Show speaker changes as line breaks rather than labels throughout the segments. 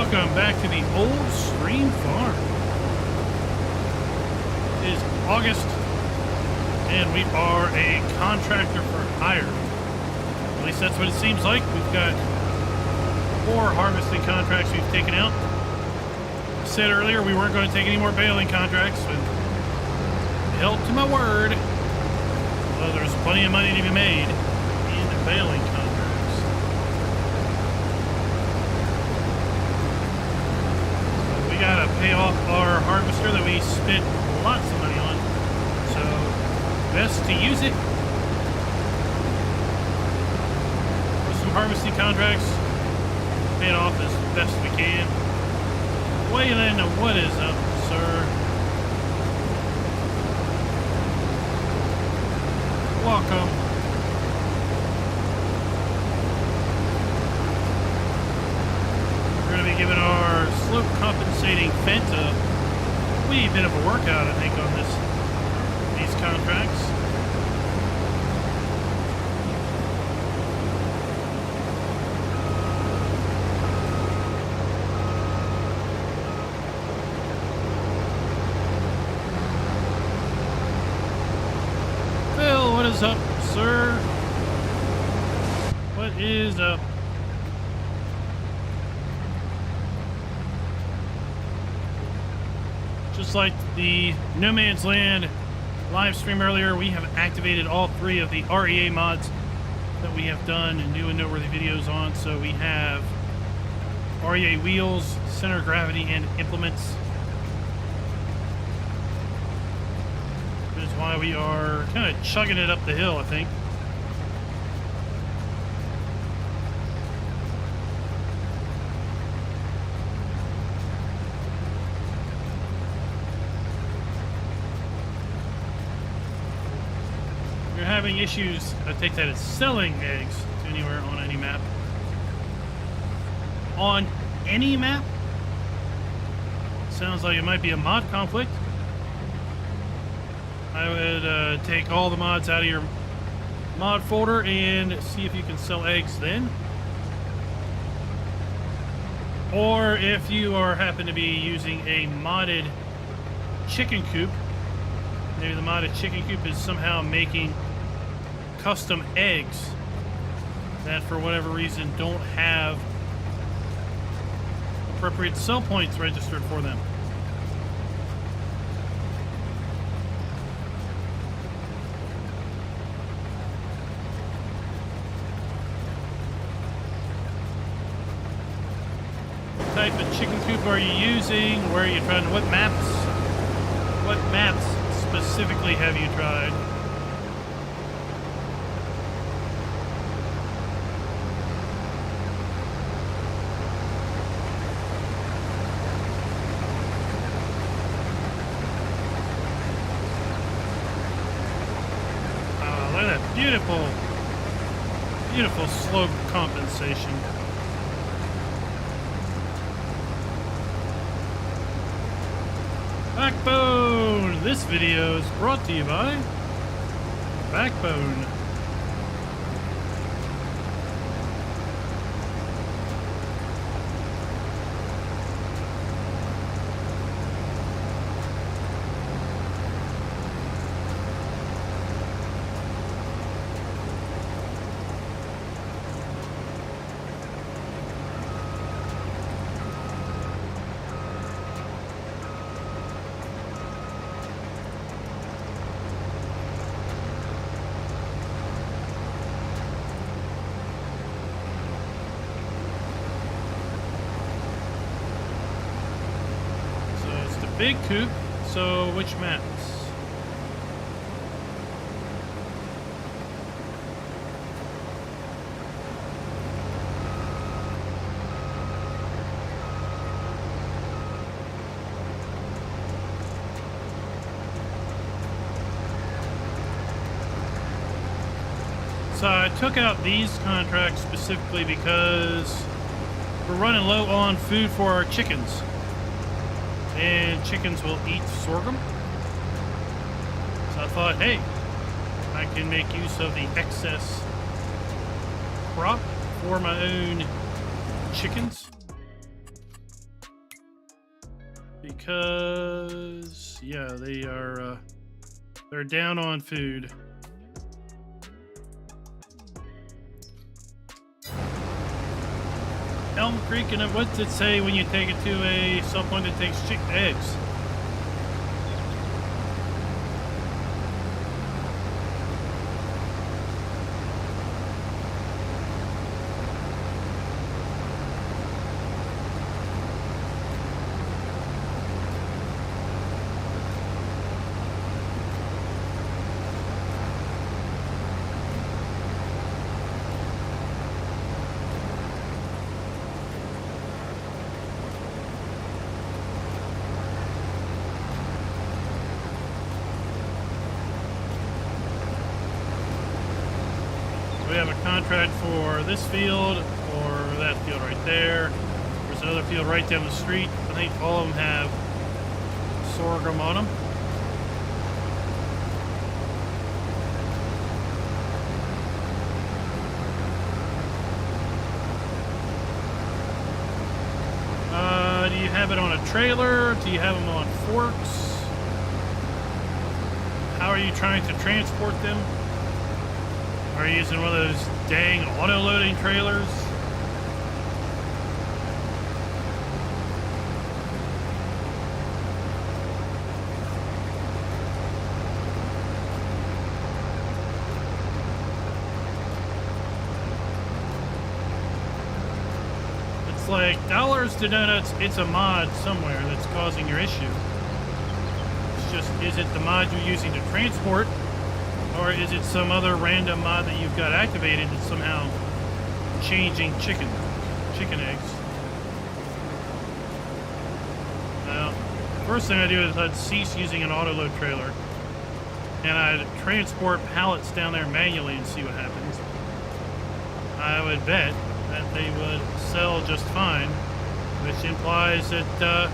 Welcome back to the old stream farm. It is August, and we are a contractor for hire. At least that's what it seems like. We've got 4 harvesting contracts we've taken out. I said earlier we weren't going to take any more baling contracts, but held to my word. Well, there's plenty of money to be made in baling contracts. We gotta pay off our harvester that we spent lots of money on, so best to use it. With some harvesting contracts, pay it off as best we can. Waylon, what is up, sir? Welcome. We're going to be giving our slope compensating Fenta a wee bit of a workout, I think, on these contracts. Phil, what is up, sir? What is up? Just like the No Man's Land live stream earlier, we have activated all 3 of the REA mods that we have done and new and noteworthy videos on. So we have REA wheels, center of gravity, and implements. That is why we are kind of chugging it up the hill, I think. Having issues, I take that as selling eggs to anywhere on any map. On any map? Sounds like it might be a mod conflict. I would take all the mods out of your mod folder and see if you can sell eggs then. Or if you happen to be using a modded chicken coop, maybe the modded chicken coop is somehow making custom eggs that for whatever reason don't have appropriate sell points registered for them. What type of chicken coop are you using? Where are you trying? What maps specifically have you tried? Beautiful slope compensation. Backbone! This video is brought to you by Backbone. Big coop, so which maps? So I took out these contracts specifically because we're running low on food for our chickens. And chickens will eat sorghum. So I thought, hey, I can make use of the excess crop for my own chickens. because yeah, they're down on food. Elm Creek, and what's it say when you take it to a someone that takes eggs? We have a contract for this field or that field right there. There's another field right down the street. I think all of them have sorghum on them. Do you have it on a trailer? Do you have them on forks? How are you trying to transport them? Are you using one of those dang auto-loading trailers? It's like dollars to donuts, it's a mod somewhere that's causing your issue. It's just, is it the mod you're using to transport? Or is it some other random mod that you've got activated that's somehow changing chicken eggs? Now, first thing I do is I'd cease using an auto-load trailer, and I'd transport pallets down there manually and see what happens. I would bet that they would sell just fine, which implies that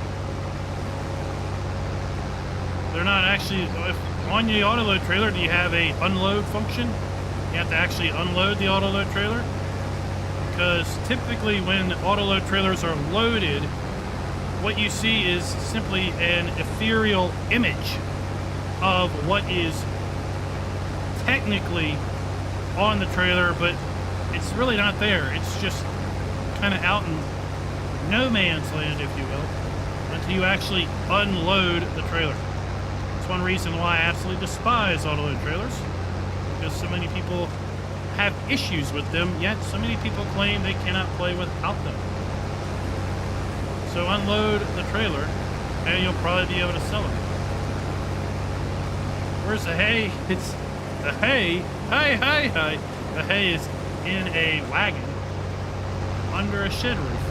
they're not actually... On the auto-load trailer, do you have a unload function? You have to actually unload the auto-load trailer? Because typically when auto-load trailers are loaded, what you see is simply an ethereal image of what is technically on the trailer, but it's really not there. It's just kind of out in no man's land, if you will, until you actually unload the trailer. That's one reason why I absolutely despise auto-load trailers, because so many people have issues with them, yet so many people claim they cannot play without them. So unload the trailer, and you'll probably be able to sell it. Where's the hay? It's the hay. Hi. The hay is in a wagon under a shed roof.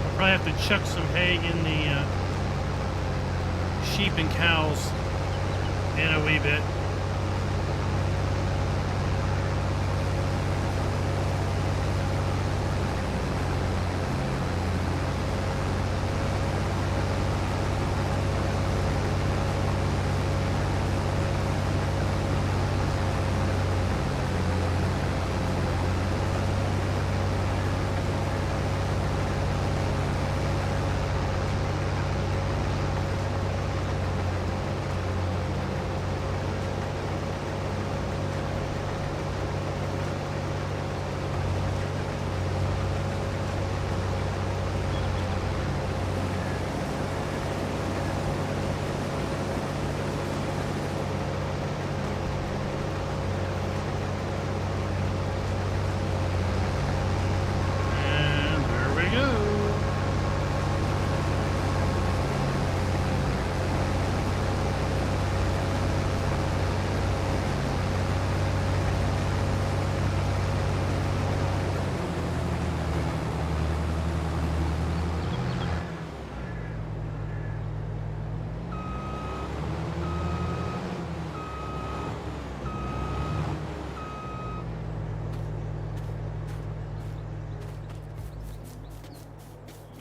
I'll probably have to chuck some hay in the sheep and cows in a wee bit.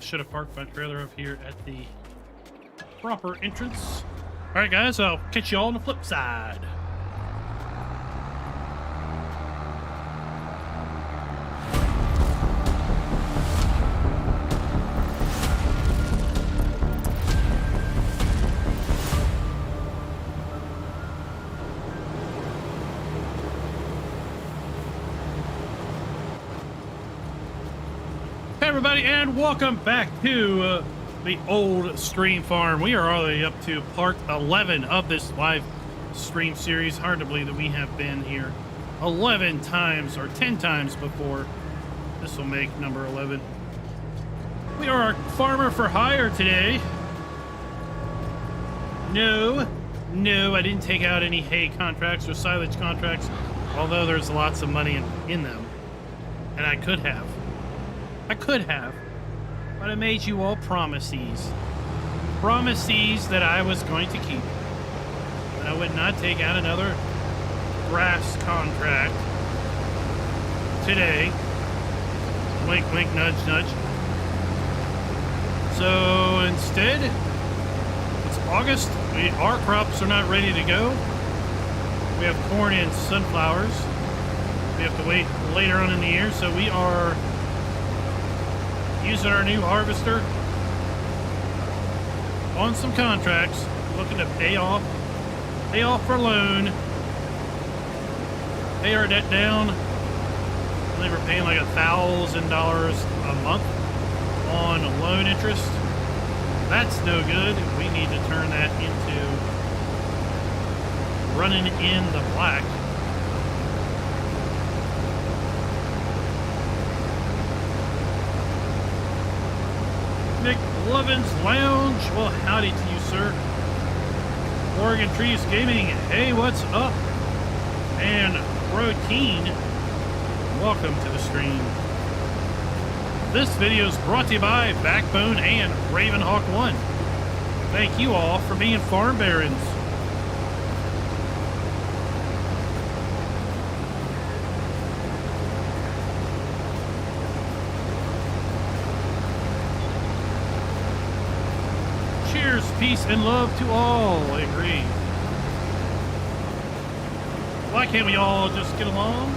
Should have parked my trailer up here at the proper entrance. All right, guys, I'll catch you all on the flip side. everybody, and welcome back to the old stream farm. We are all the way up to part 11 of this live stream series. Hard to believe that we have been here 11 times or 10 times before. This will make number 11. We are a farmer for hire today. No, I didn't take out any hay contracts or silage contracts, although there's lots of money in them. And I could have, but I made you all promises that I was going to keep. And I would not take out another grass contract today. Wink, wink, nudge, nudge. So instead, it's August. Our crops are not ready to go. We have corn and sunflowers. We have to wait later on in the year, so we are using our new harvester on some contracts, looking to pay off our loan, pay our debt down. I think we're paying like $1,000 a month on loan interest. That's no good. We need to turn that into running in the black. McLovin's Lounge. Well, howdy to you, sir. Oregon Trees Gaming. Hey, what's up? And Protein. Welcome to the stream. This video is brought to you by Backbone and Ravenhawk 1. Thank you all for being farm barons. Cheers, peace, and love to all. I agree. Why can't we all just get along?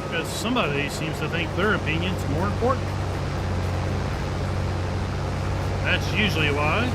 Because somebody seems to think their opinion's more important. That's usually why.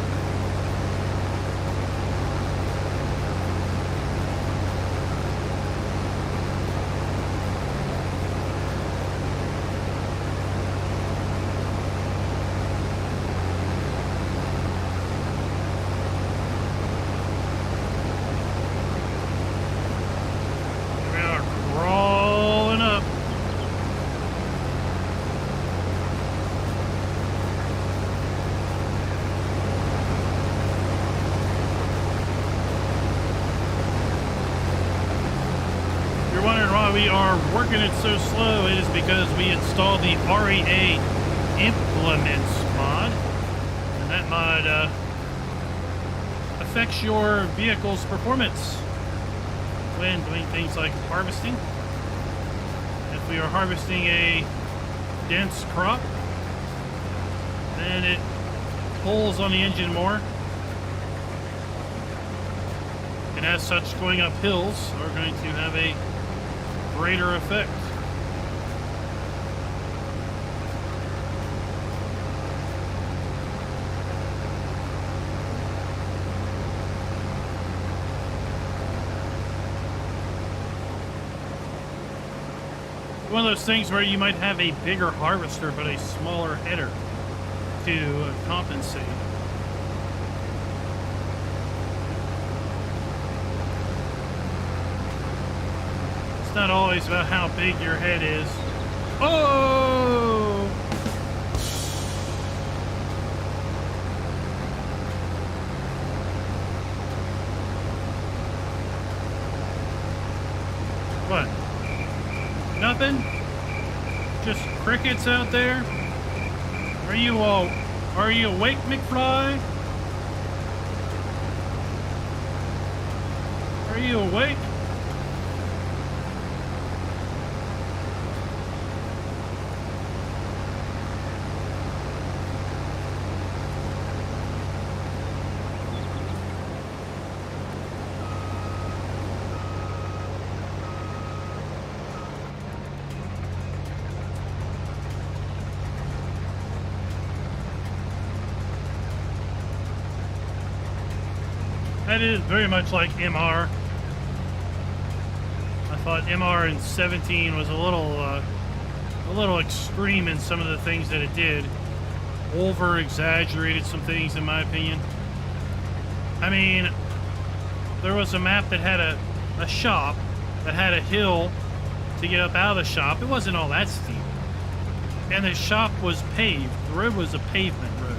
We are working it so slow, it is because we installed the REA implements mod, and that mod affects your vehicle's performance when doing things like harvesting. If we are harvesting a dense crop, then it pulls on the engine more, and as such, going up hills are going to have a greater effect. One of those things where you might have a bigger harvester but a smaller header to compensate. Not always about how big your head is. Oh! What? Nothing? Just crickets out there? Are you awake, McFly? Are you awake? That is very much like MR. I thought MR in 17 was a little a little extreme in some of the things that it did. Over exaggerated some things, in my opinion. I mean, there was a map that had a shop that had a hill to get up out of the shop. It wasn't all that steep. And the shop was paved. The road was a pavement road.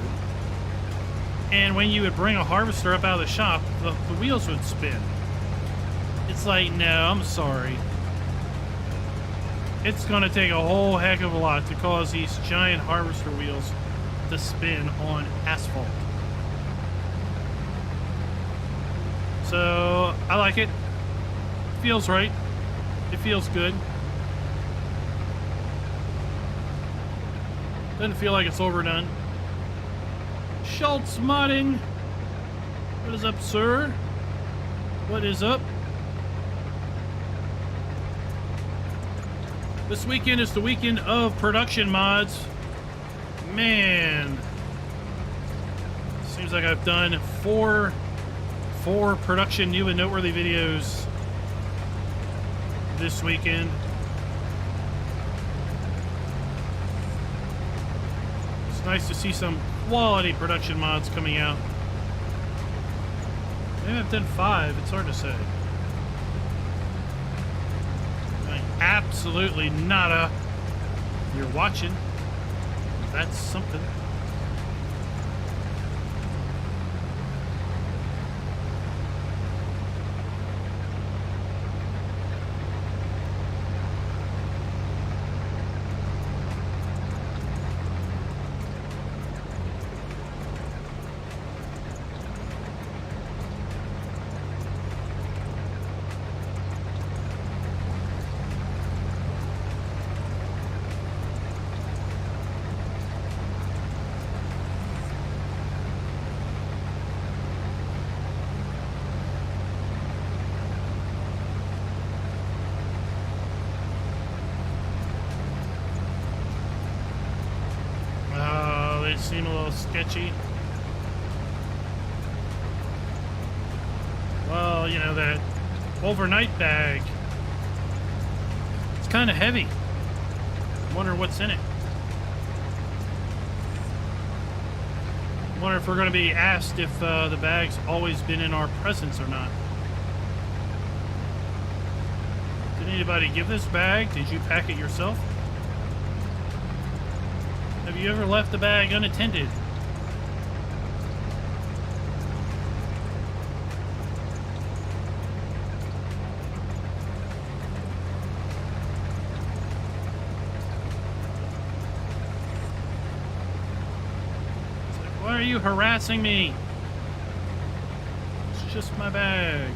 And when you would bring a harvester up out of the shop, the wheels would spin. It's like, no, I'm sorry. It's going to take a whole heck of a lot to cause these giant harvester wheels to spin on asphalt. So, I like it. Feels right. It feels good. Doesn't feel like it's overdone. Schultz modding. What is up, sir? What is up? This weekend is the weekend of production mods. Man. Seems like I've done four production new and noteworthy videos this weekend. It's nice to see some quality production mods coming out. Maybe I've done 5. It's hard to say. Absolutely nada. You're watching. That's something. Seem a little sketchy. Well, you know, that overnight bag, it's kind of heavy. I wonder what's in it. I wonder if we're going to be asked if the bag's always been in our presence or not. Did anybody give this bag? Did you pack it yourself? Have you ever left the bag unattended? It's like, why are you harassing me? It's just my bag.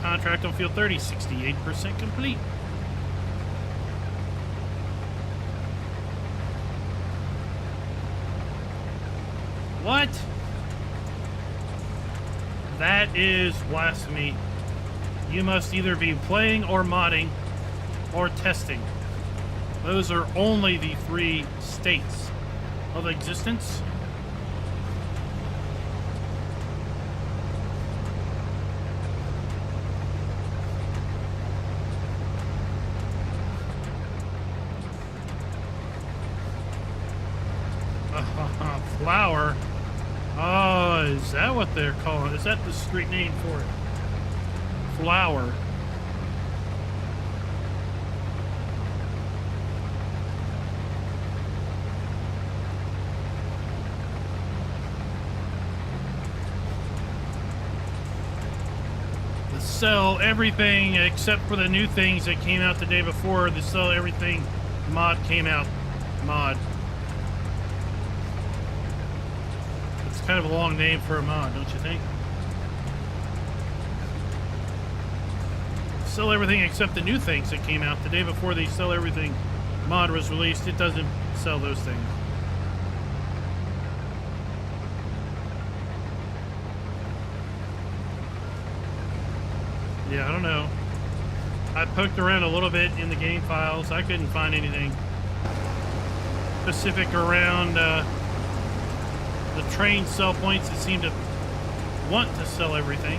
Contract on field 30, 68% complete. What? That is blasphemy. You must either be playing or modding or testing. Those are only the 3 states of existence. Flower. Oh, is that what they're calling it? Is that the street name for it? Flower. They sell everything except for the new things that came out the day before. The sell everything mod came out. Mod. Kind of a long name for a mod, don't you think? Sell everything except the new things that came out the day before the sell everything mod was released. It doesn't sell those things. Yeah, I don't know. I poked around a little bit in the game files. I couldn't find anything specific around the train sell points that seem to want to sell everything.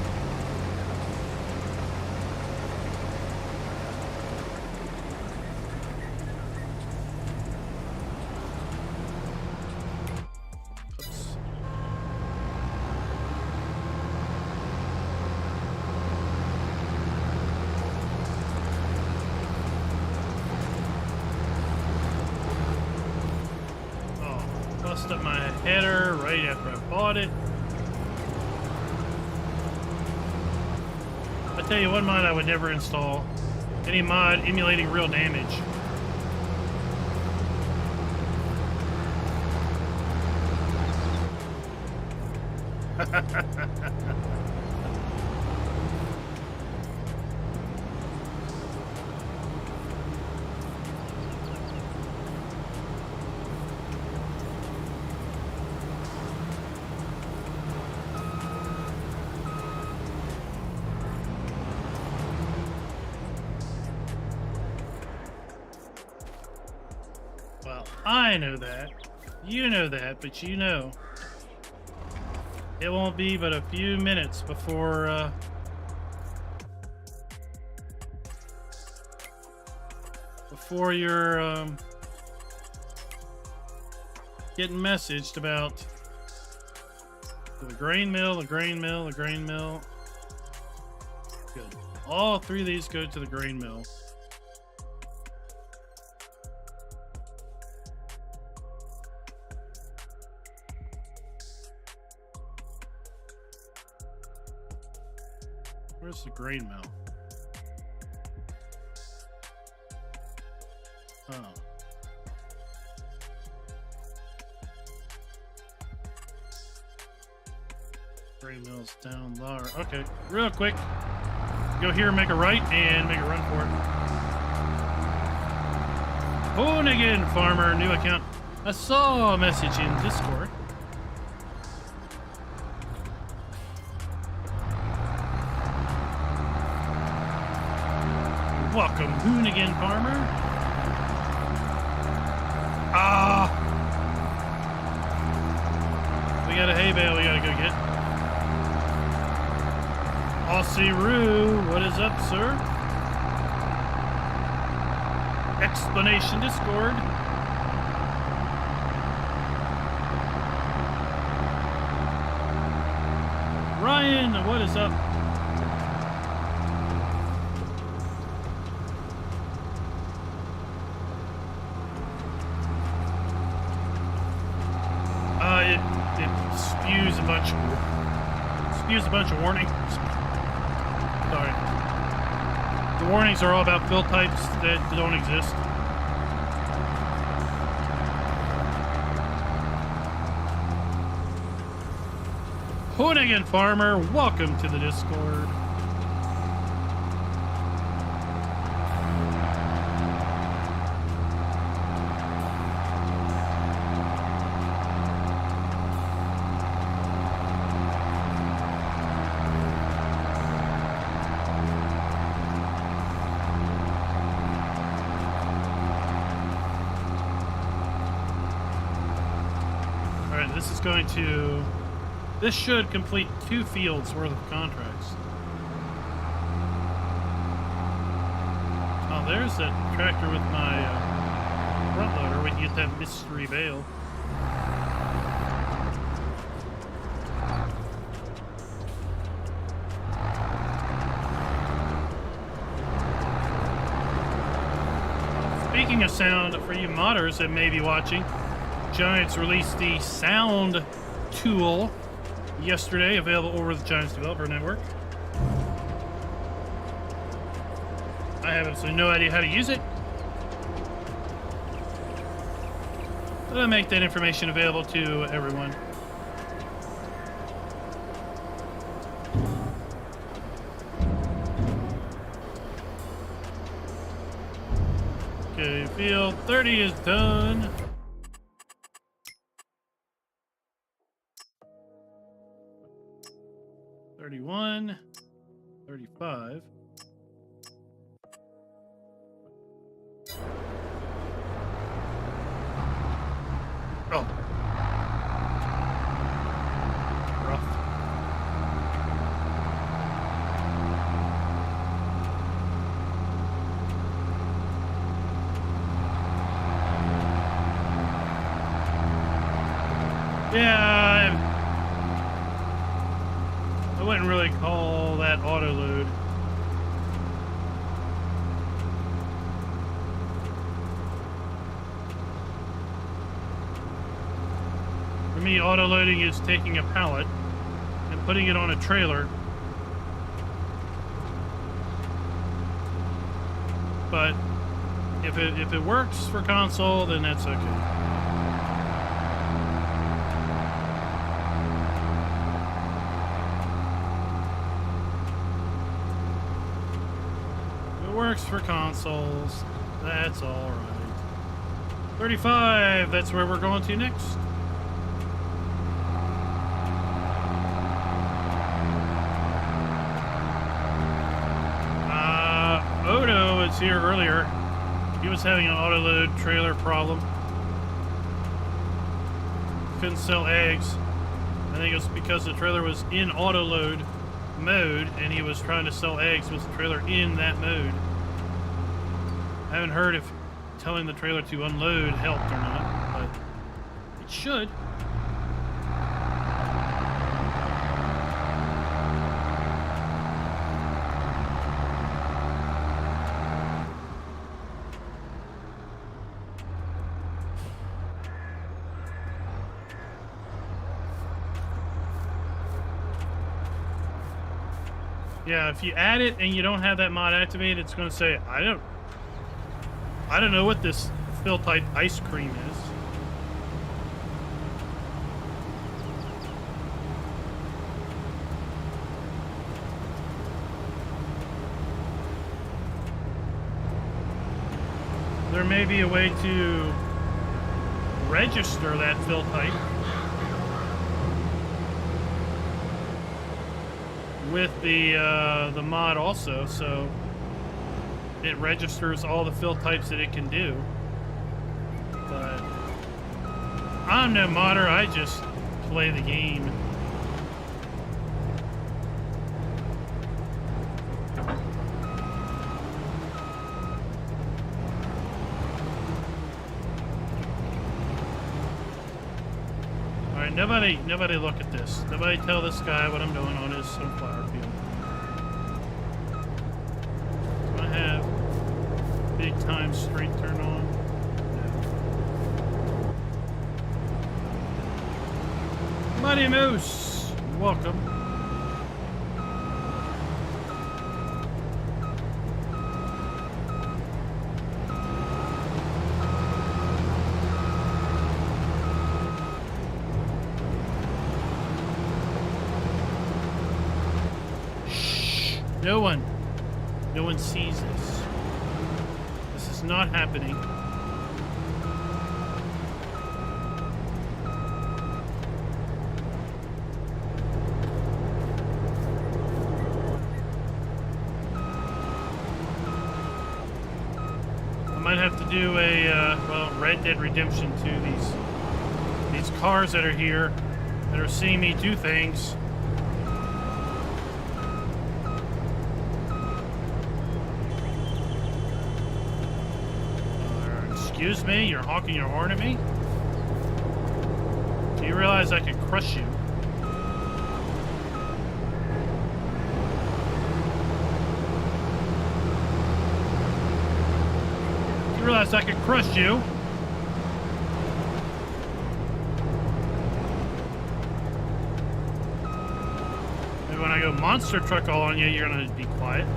bought it. I tell you, one mod I would never install. Any mod emulating real damage. Well, I know that. You know that, but you know. It won't be but a few minutes before you're getting messaged about the grain mill, the grain mill, the grain mill. Good. All three of these go to the grain mill. Where's the grain mill? Oh. Grain mill's down lower. Okay, real quick. Go here, make a right, and make a run for it. Hoonigan Farmer, new account. I saw a message in Discord. Welcome, Hoonigan Farmer. We got a hay bale we gotta go get. Aussie Roo, what is up, sir? Explanation Discord. Ryan, what is up? Spews a bunch of warnings. Sorry. The warnings are all about fill types that don't exist. Hoonigan Farmer, welcome to the Discord. This should complete 2 fields worth of contracts. Oh, there's that tractor with my front loader. We can get that mystery bale. Speaking of sound, for you modders that may be watching, Giants released the sound tool yesterday, available over the Giants Developer Network. I have absolutely no idea how to use it, but I make that information available to everyone. Okay, field 30 is done. 31, 35. Oh. Rough. Yeah, I wouldn't really call that auto load. me, auto-loading is taking a pallet and putting it on a trailer. But if it works for console, then that's okay. If it works for consoles, that's all right. 35, that's where we're going to next. Odo was here earlier. He was having an auto-load trailer problem. Couldn't sell eggs. I think it was because the trailer was in auto-load mode and he was trying to sell eggs with the trailer in that mode. I haven't heard if telling the trailer to unload helped or not, but it should. Yeah, if you add it and you don't have that mod activated, it's going to say, I don't know what this fill type ice cream is. There may be a way to register that fill type with the mod also, so it registers all the fill types that it can do. But I'm no modder, I just play the game. Alright, nobody look at this. Nobody tell this guy what I'm doing on his sunflower field. Do I have big time straight turn on? No. Mighty Moose, welcome. No one sees this. This is not happening. I might have to do a, well, Red Dead Redemption 2. These cars that are here, that are seeing me do things. Excuse me? You're honking your horn at me? Do you realize I could crush you? Do you realize I could crush you? Maybe when I go monster truck all on you, you're gonna be quiet.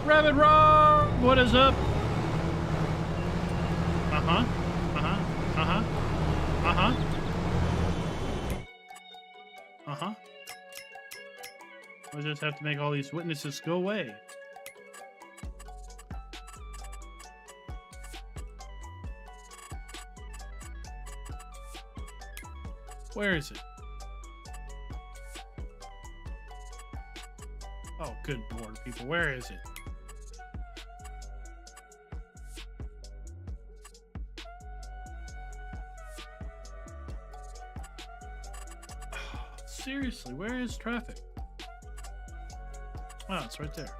Rabbit Rob, what is up? I just have to make all these witnesses go away. Where is it? Oh, good Lord, people, where is it? Seriously, where is traffic? Oh, it's right there.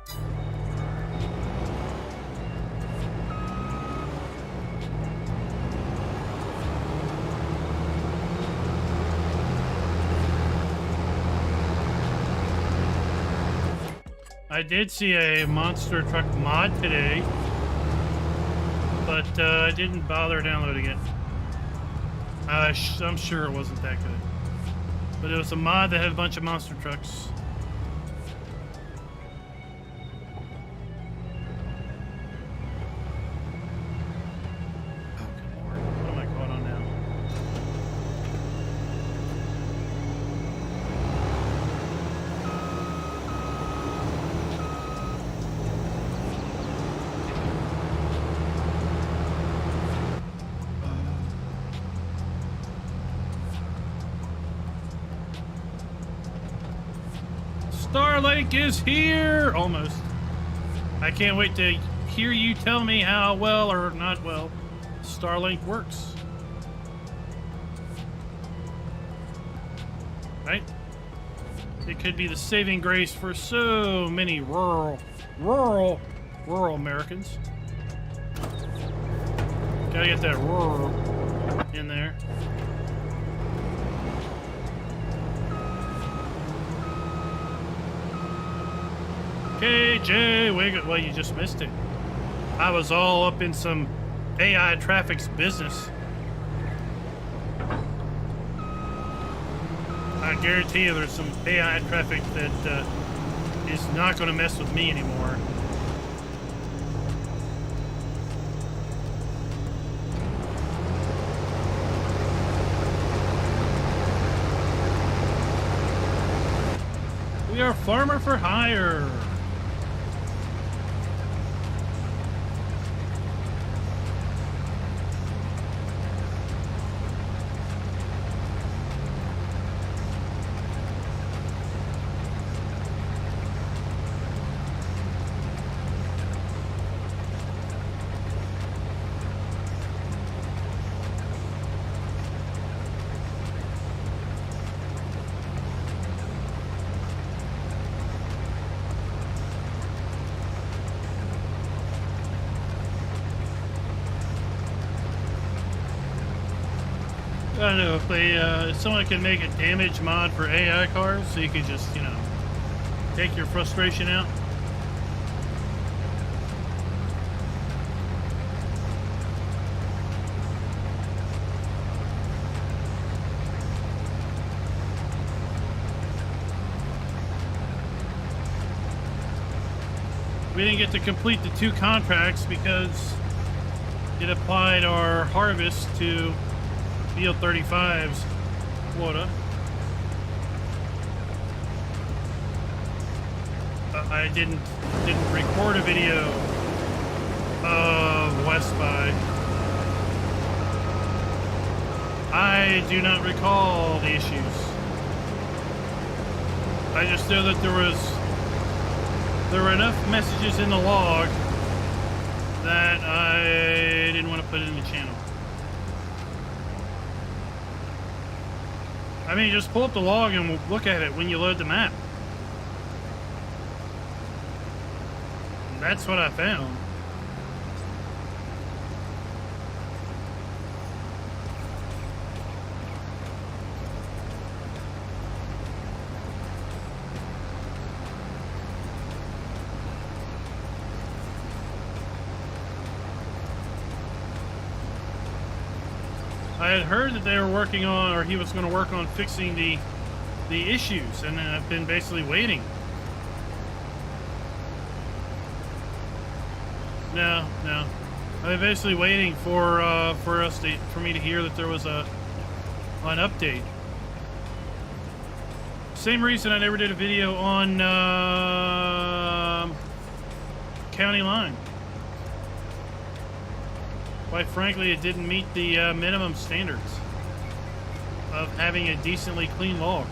I did see a monster truck mod today, but I didn't bother downloading it. I'm sure it wasn't that good. But it was a mod that had a bunch of monster trucks. Oh, good lord. What am I caught on now? Starlink is here! Almost. I can't wait to hear you tell me how well or not well Starlink works. Right? It could be the saving grace for so many rural Americans. Gotta get that rural in there. KJ Wiggle. Well, you just missed it. I was all up in some AI traffic's business. I guarantee you there's some AI traffic that is not going to mess with me anymore. We are farmer for hire. I don't know if someone can make a damage mod for AI cars, so you could just, you know, take your frustration out. We didn't get to complete the 2 contracts because it applied our harvest to Field 35's quota. I didn't record a video of West by. I do not recall the issues. I just know that there were enough messages in the log that I didn't want to put it in the channel. I mean, just pull up the log and look at it when you load the map. And that's what I found. I had heard that they were working on, or he was going to work on fixing the issues, and I've been basically waiting. No. I've been basically waiting for me to hear that there was an update. Same reason I never did a video on County Line. Quite frankly, it didn't meet the minimum standards of having a decently clean log.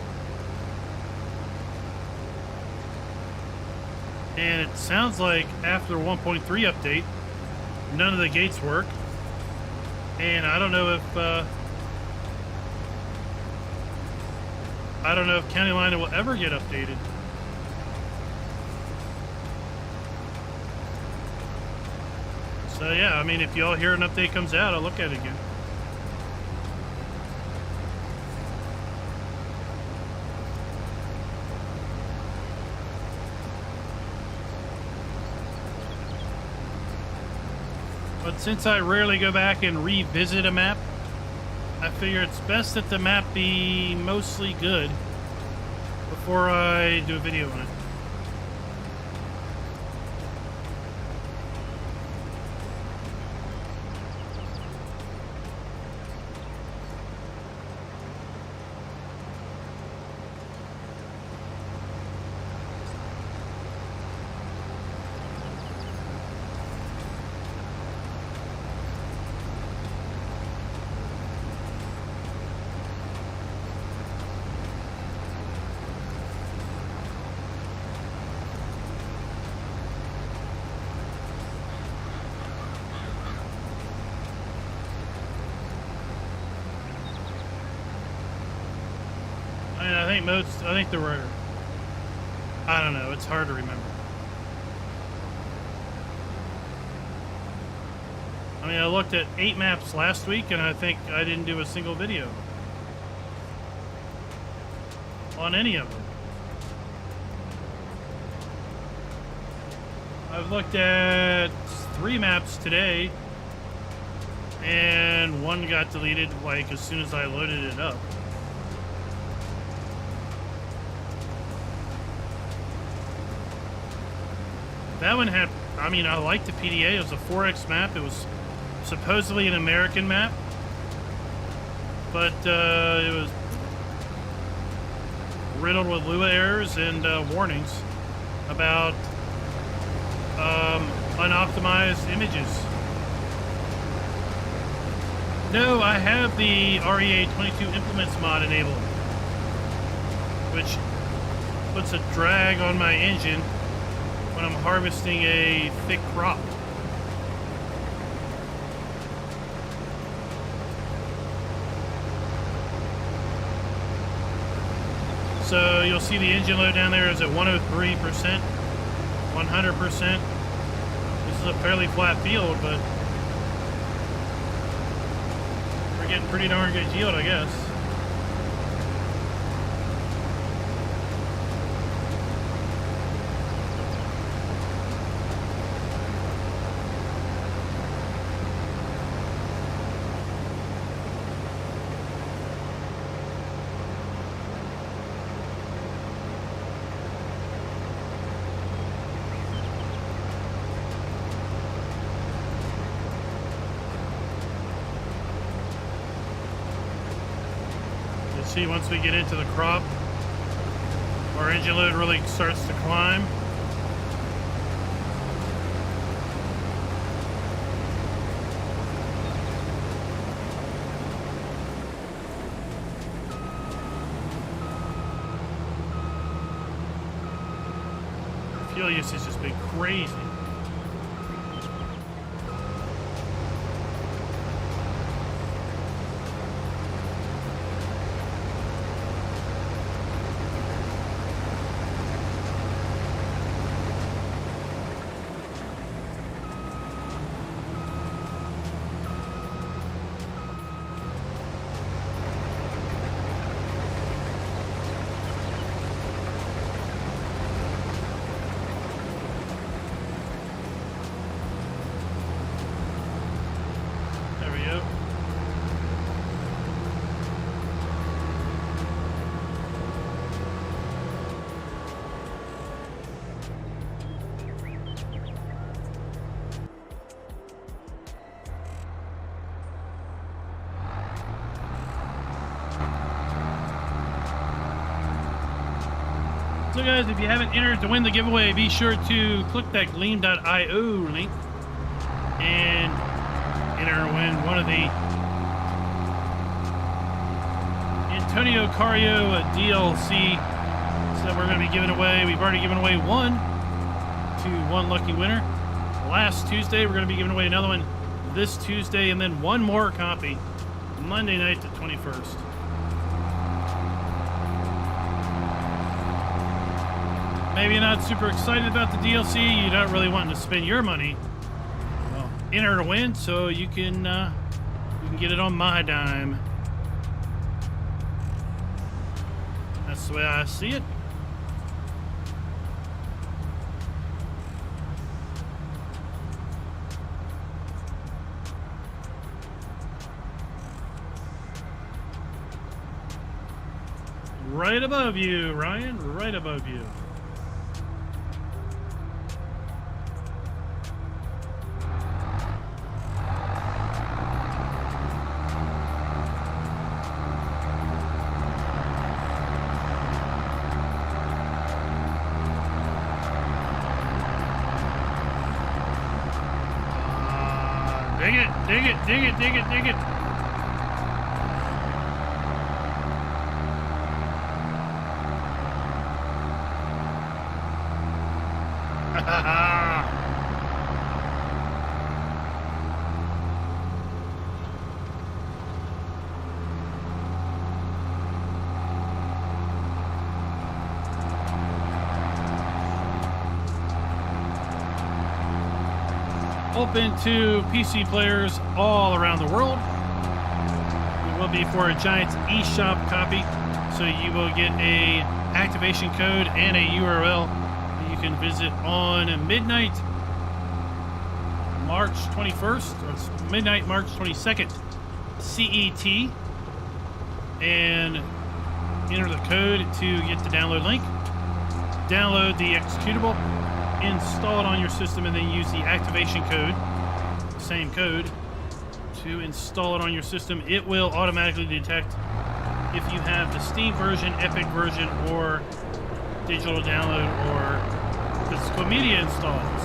And it sounds like after 1.3 update, none of the gates work. And I don't know if County Line will ever get updated. So yeah, I mean, if y'all hear an update comes out, I'll look at it again. But since I rarely go back and revisit a map, I figure it's best that the map be mostly good before I do a video on it. I think there were, I don't know, it's hard to remember. I mean, I looked at 8 maps last week and I think I didn't do a single video on any of them. I've looked at 3 maps today and 1 got deleted like as soon as I loaded it up. That one had, I mean, I liked the PDA. It was a 4X map. It was supposedly an American map, but it was riddled with Lua errors and warnings about unoptimized images. No, I have the REA22 implements mod enabled, which puts a drag on my engine when I'm harvesting a thick crop. So you'll see the engine load down there is at 103%, 100%. This is a fairly flat field, but we're getting pretty darn good yield, I guess. See, once we get into the crop, our engine load really starts to climb. Fuel usage has been crazy. So guys, if you haven't entered to win the giveaway, be sure to click that gleam.io link and enter to win one of the Antonio Cario DLC that we're going to be giving away. We've already given away one to one lucky winner last Tuesday. We're going to be giving away another one this Tuesday, and then one more copy Monday night, the 21st. Maybe you're not super excited about the DLC, you're not really wanting to spend your money. Well, enter to win so you can get it on my dime. That's the way I see it. Right above you, Ryan. Right above you. Dig it, dig it, dig it, dig it, dig it. Open to PC players all around the world. It will be for a Giants eShop copy, so you will get a activation code and a URL that you can visit on midnight March 21st, or it's midnight March 22nd CET, and enter the code to get the download link. Download the executable, install it on your system, and then use the activation code, same code, to install it on your system. It will automatically detect if you have the Steam version, Epic version, or digital download or physical media installs.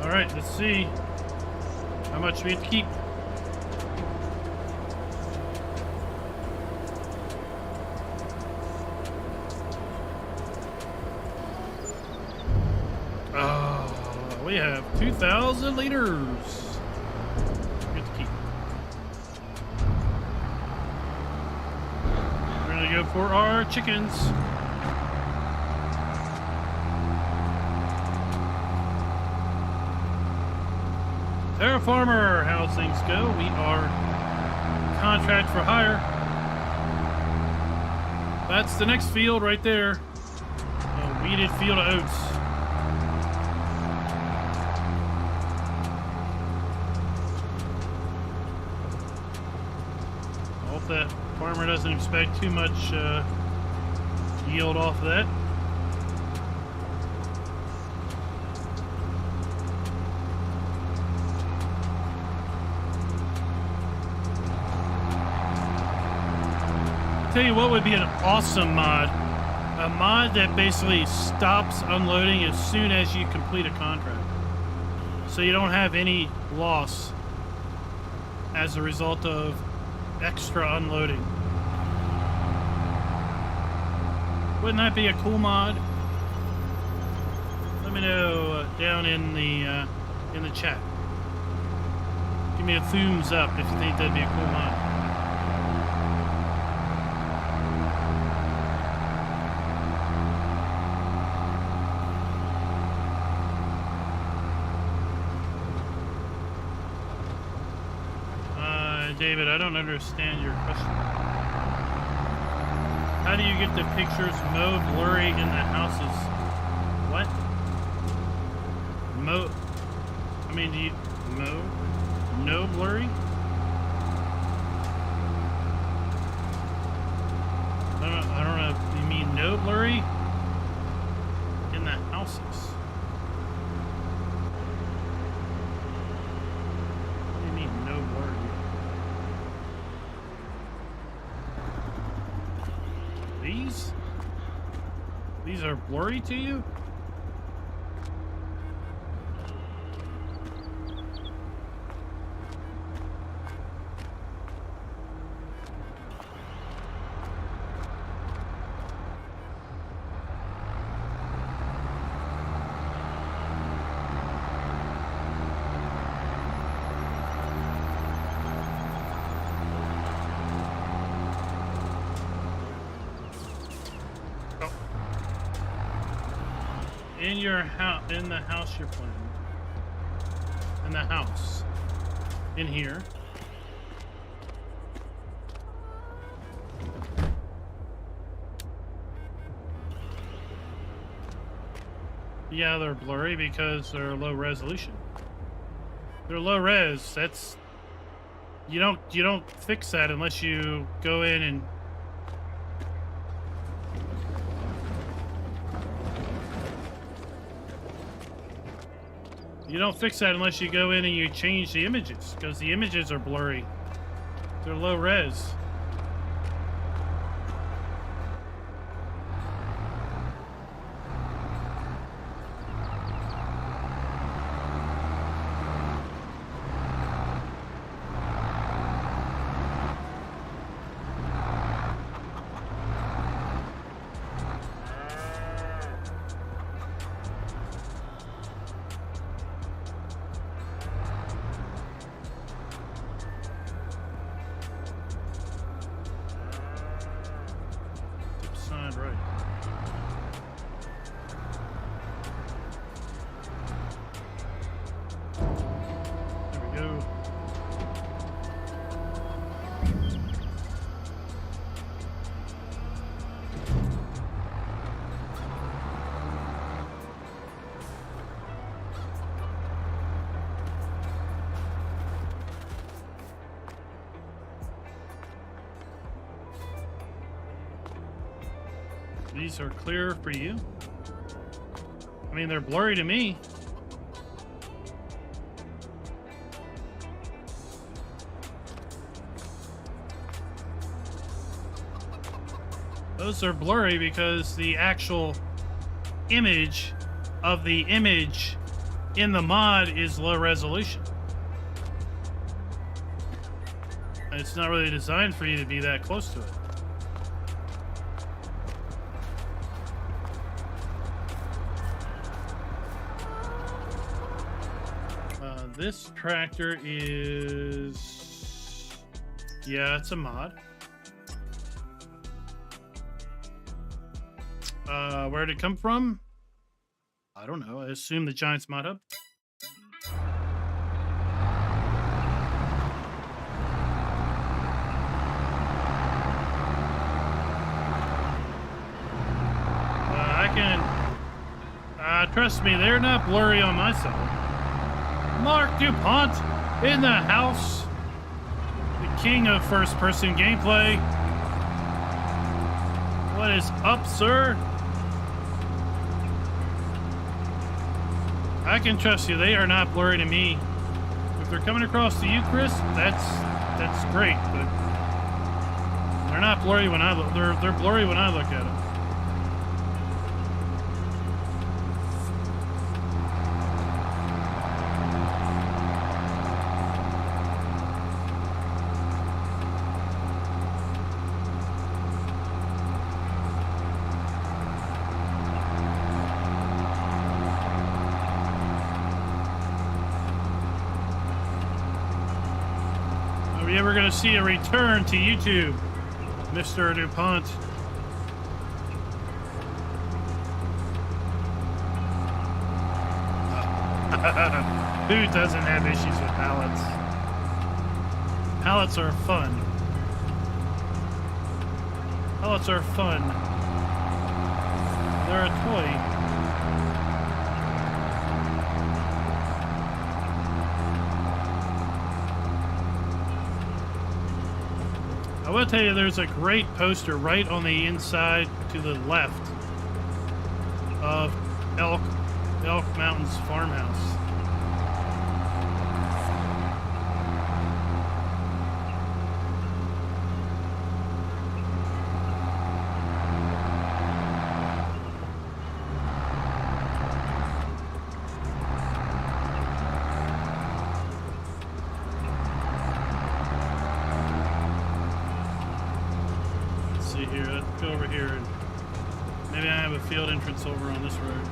All right, let's see how much we have to keep. We have 2,000 liters. Good to keep. We're gonna go for our chickens. Terra Farmer, how's things go? We are contract for hire. That's the next field right there. A weeded field of oats. That farmer doesn't expect too much yield off of that. Tell you what would be an awesome mod. A mod that basically stops unloading as soon as you complete a contract. So you don't have any loss as a result of extra unloading. Wouldn't that be a cool mod? Let me know down in the chat. Give me a thumbs up if you think that'd be a cool mod. David, I don't understand your question. How do you get the pictures mode blurry in the houses? What? I mean, do you no blurry? I don't know. You mean no blurry in the houses? What do you mean no blurry? These are blurry to you? In your house, in the house you're playing. In the house. In here. Yeah, they're blurry because they're low resolution. They're low res. That's you don't fix that unless you go in and you change the images, because the images are blurry. They're low res. Right. There we go. These are clear for you. I mean, they're blurry to me. Those are blurry because the actual image of the image in the mod is low resolution. It's not really designed for you to be that close to it. This tractor is... yeah, it's a mod. Where did it come from? I don't know. I assume the Giants Mod Hub. Trust me, they're not blurry on my side. Mark DuPont in the house. The king of first-person gameplay. What is up, sir? I can trust you. They are not blurry to me. If they're coming across to you, Chris, that's great. But they're not blurry when I look. They're blurry when I look at them. Are we ever going to see a return to YouTube, Mr. DuPont? Who doesn't have issues with pallets? Pallets are fun. Pallets are fun. They're a toy. I will tell you, there's a great poster right on the inside to the left of Elk Mountain's farmhouse. Here, let's go over here, and maybe I have a field entrance over on this road.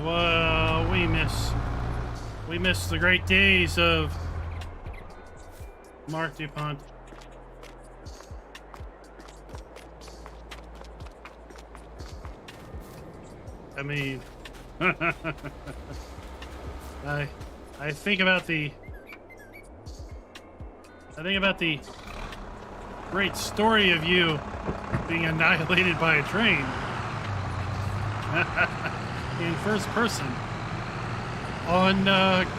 Well, we miss the great days of Mark DuPont. I mean, I think about the great story of you being annihilated by a train in first person on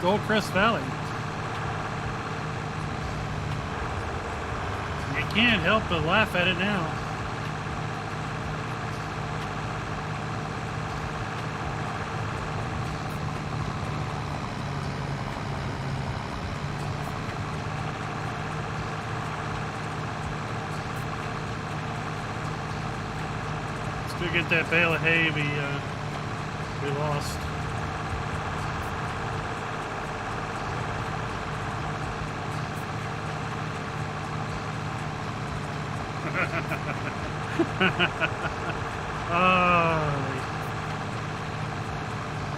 Goldcrest Valley. You can't help but laugh at it now. To get that bale of hay we lost.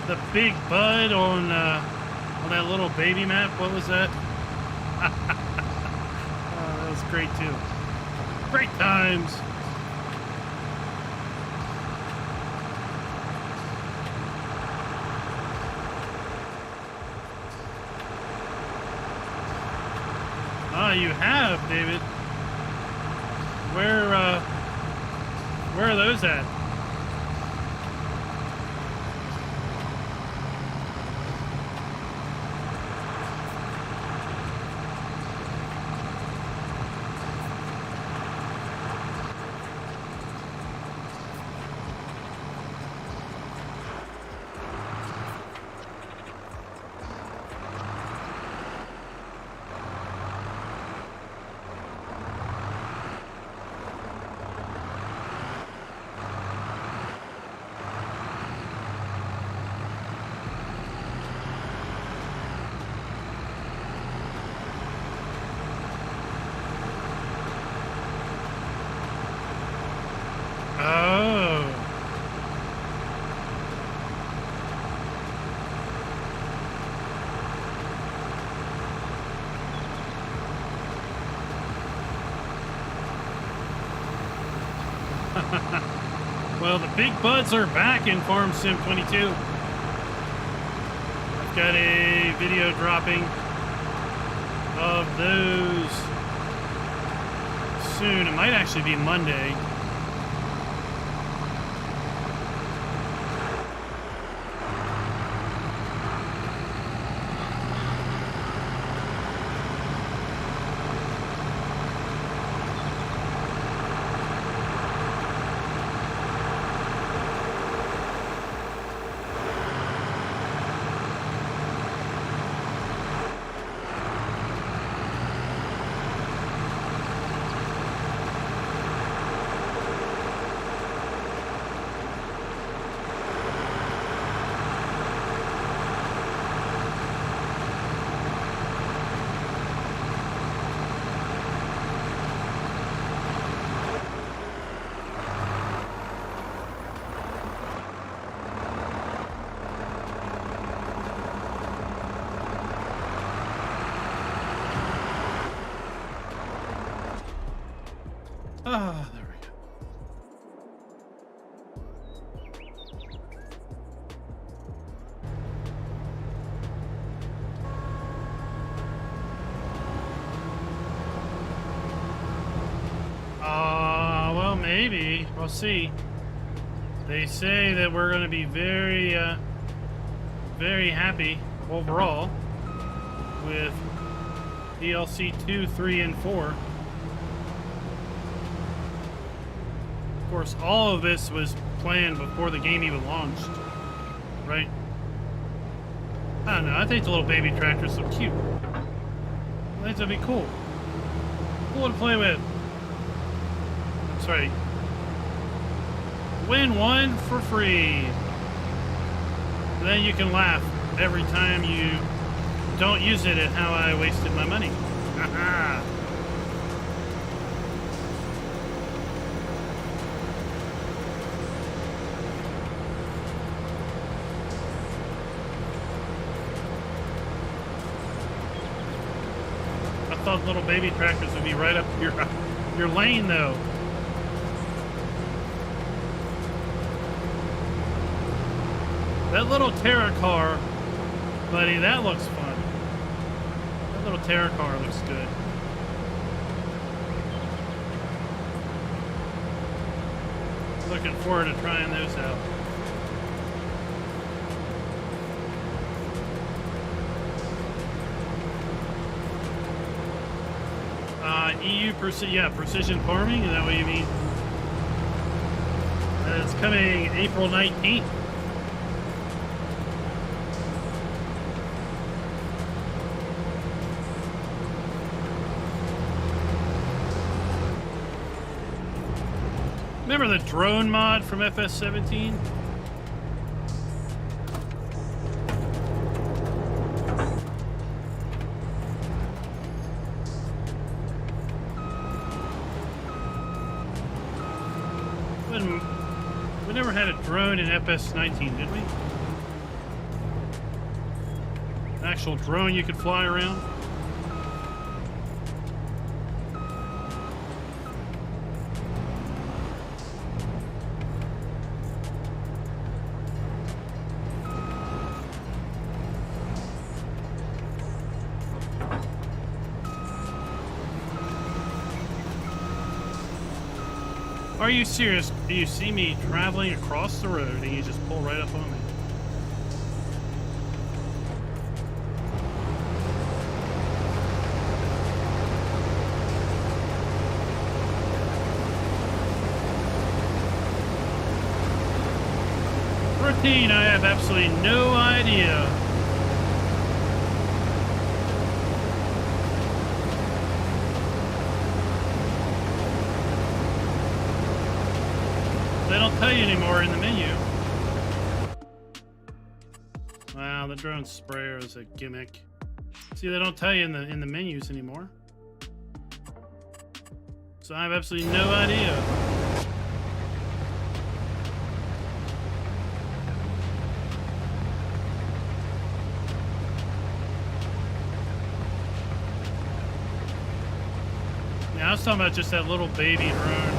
The big bud on that little baby map. What was that? That was great too. Great times. You have, David. Where are those at? Well, the big buds are back in Farm Sim 22. I've got a video dropping of those soon. It might actually be Monday. Ah, there we go. Well, maybe. We'll see. They say that we're going to be very, very happy overall with DLC 2, 3, and 4. Of course, all of this was planned before the game even launched, right? I don't know. I think the little baby tractor's so cute. I think that'd be cool. Cool to play with. That's right. Win one for free. Then you can laugh every time you don't use it at how I wasted my money. Haha. I thought little baby tractors would be right up your lane, though. That little Terra car, buddy, that looks fun. That little Terra car looks good. Looking forward to trying those out. Precision farming, is that what you mean? It's coming April 19th. Remember the drone mod from FS17? We never had a drone in FS19, did we? An actual drone you could fly around? Are you serious? Do you see me traveling across the road and you just pull right up on me? Routine, I have absolutely no idea. They don't tell you anymore in the menu. Wow, the drone sprayer is a gimmick. See, they don't tell you in the menus anymore. So I have absolutely no idea. Yeah, I was talking about just that little baby drone.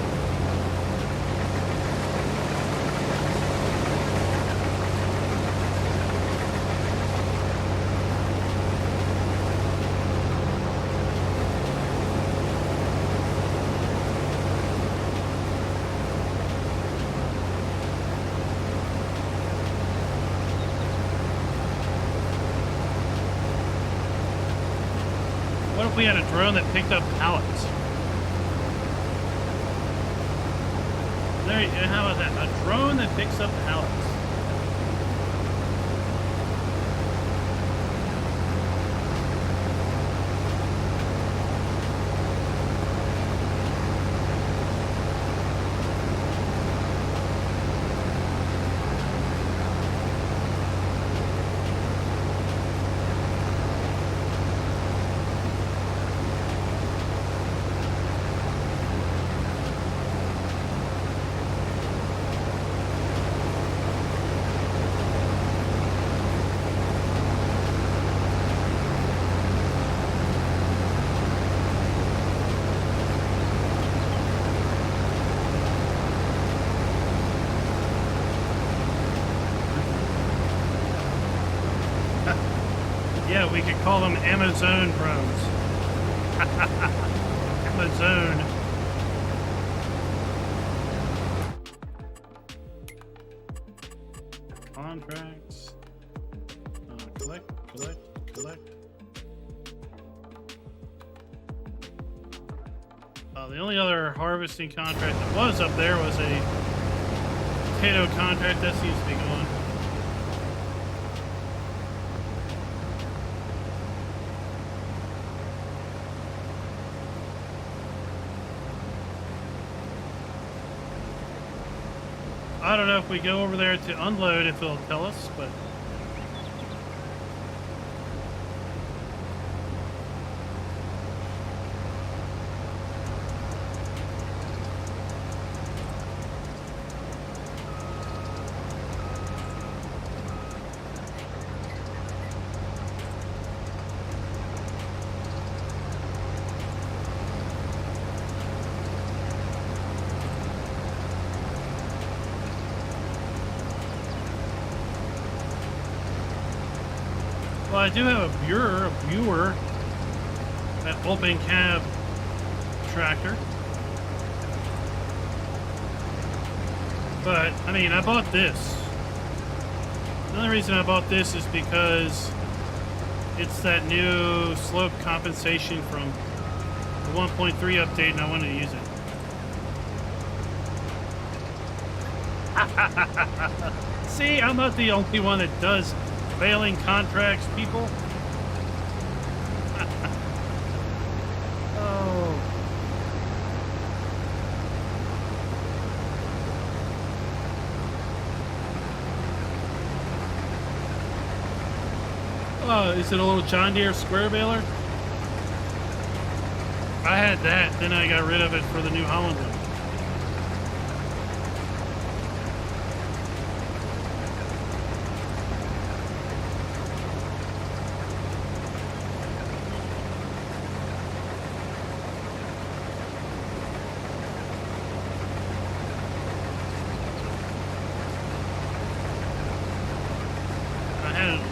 What if we had a drone that picked up pallets? There, how about that? A drone that picks up pallets. Yeah, we could call them Amazon drones. Amazon. Contracts. Collect. The only other harvesting contract that was up there was a potato contract. That seems to be gone. I don't know if we go over there to unload if it'll tell us, but Well, I do have a viewer, that open cab tractor. But, I mean, I bought this. The only reason I bought this is because it's that new slope compensation from the 1.3 update, and I wanted to use it. See, I'm not the only one that does failing contracts, people. Oh. Oh, is it a little John Deere square baler? I had that, then I got rid of it for the New Holland one.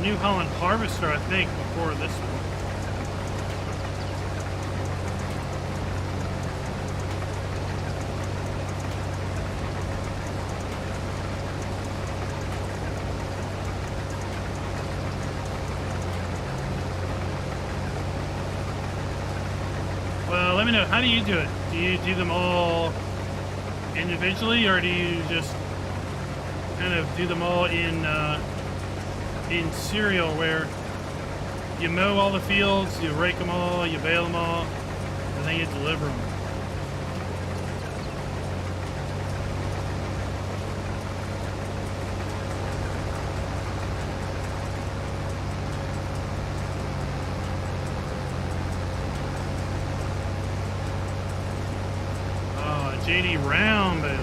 New Holland Harvester, I think, before this one. Well, let me know, how do you do it? Do you do them all individually, or do you just kind of do them all in serial, where you mow all the fields, you rake them all, you bale them all, and then you deliver them? Oh, a JD round baler.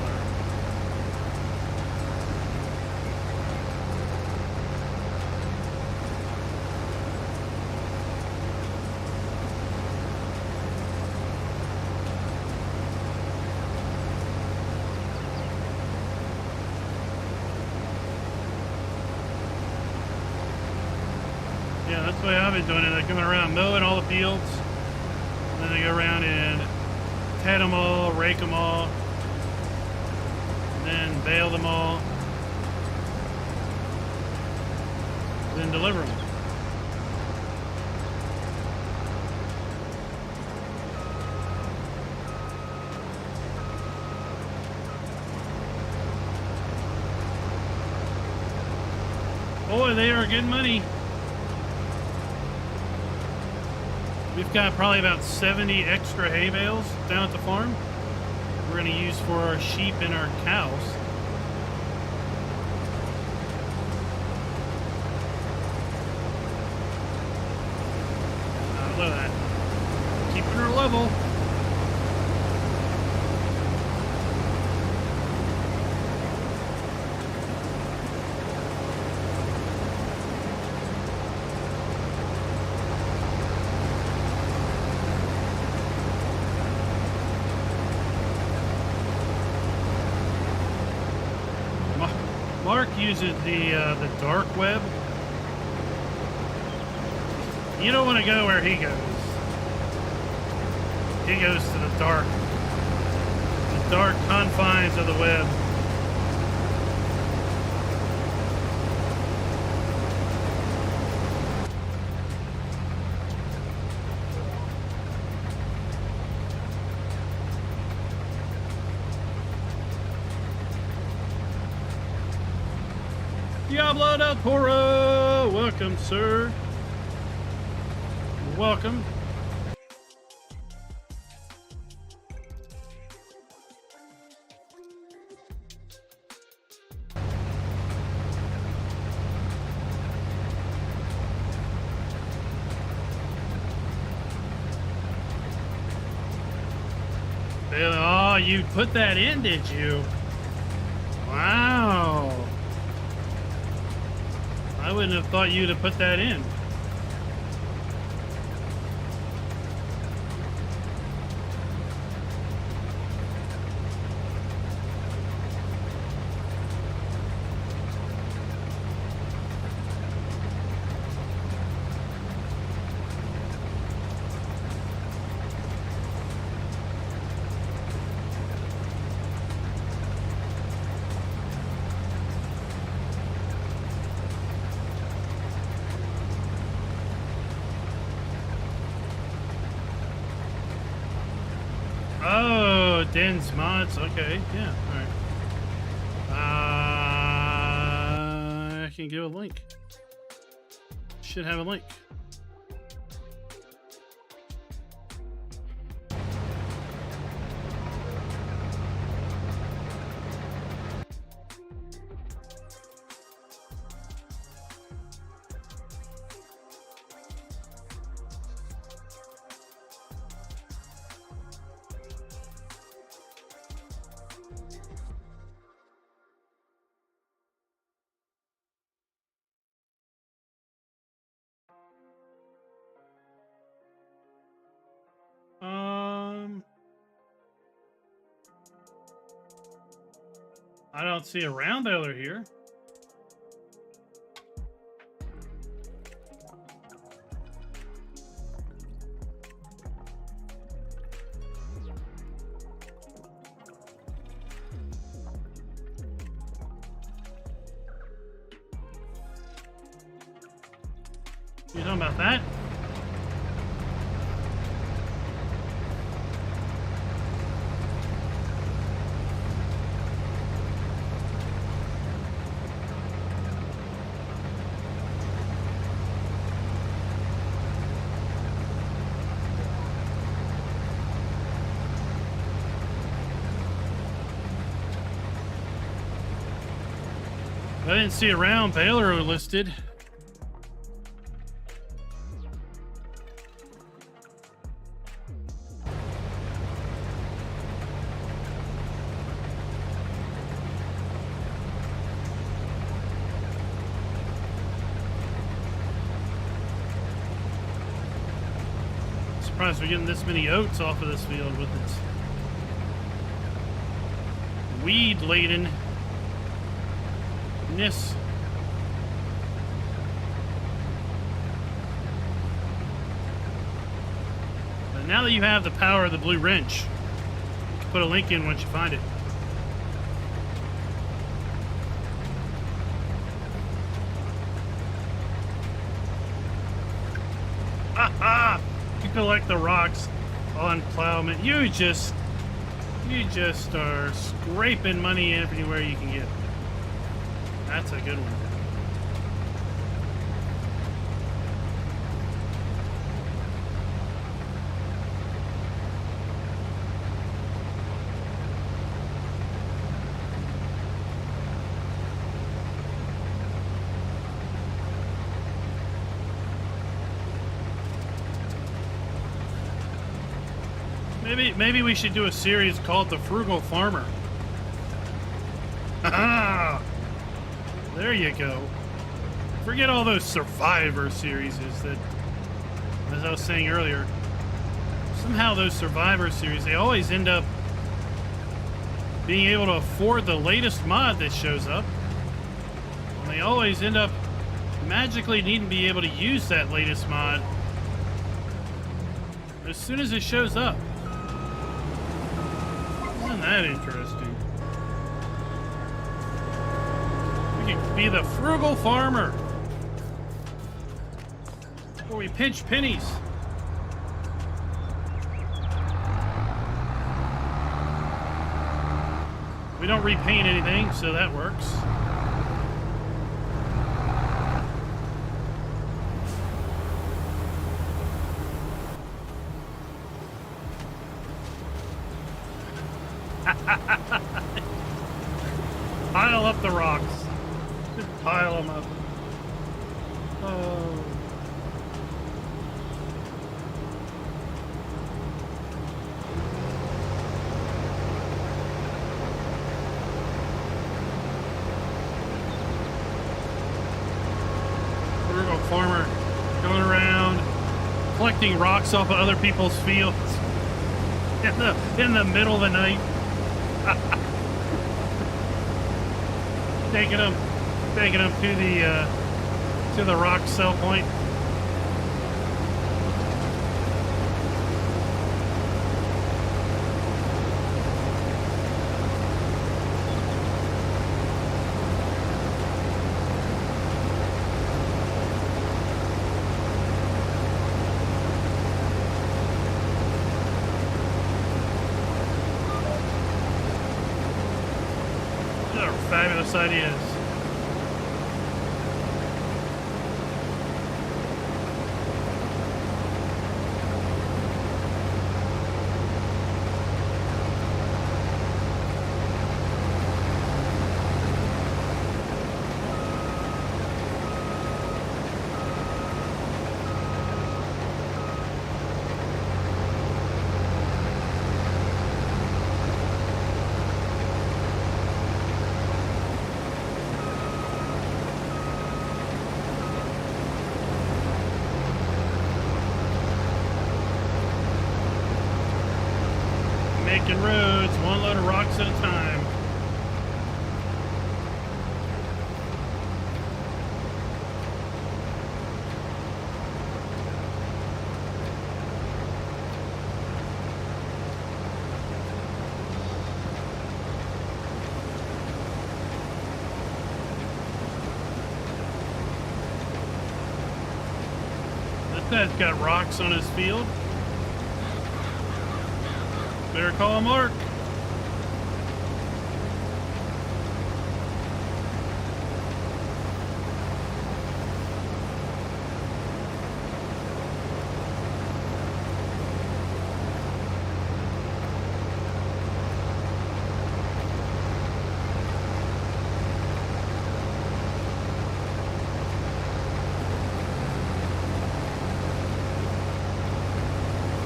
Yeah, that's the way I've been doing it. I come around mowing all the fields, and then I go around and head them all, rake them all, and then bale them all, then deliver them. Boy, they are good money. We've got probably about 70 extra hay bales down at the farm we're going to use for our sheep and our cows. Look at that. Keeping her level. Mark uses the dark web. You don't want to go where he goes. He goes to the dark confines of the web. Diablo del Toro! Welcome, sir. Welcome. Oh, you put that in, did you? Wow. I wouldn't have thought you'd have put that in. Den's mods. Okay, yeah, all right. I can give a link. Should have a link. I don't see a round baler here. You talking about that? I didn't see a round baler listed. Surprised we're getting this many oats off of this field with its weed laden. But now that you have the power of the blue wrench, you can put a link in once you find it. Ha! You collect the rocks on plowman. You just are scraping money everywhere you can get. That's a good one. Maybe we should do a series called The Frugal Farmer. There you go. Forget all those Survivor series that, as I was saying earlier, somehow those Survivor series, they always end up being able to afford the latest mod that shows up. And they always end up magically needing to be able to use that latest mod as soon as it shows up. Isn't that interesting? Be the frugal farmer, where we pinch pennies. We don't repaint anything, so that works. Pile up the rocks. Pile them up. Oh. Frugal farmer going around collecting rocks off of other people's fields in the middle of the night. Taking them to the rock sell point. best ideas. Making roads, one load of rocks at a time. This guy's got rocks on his field. Better call him Mark.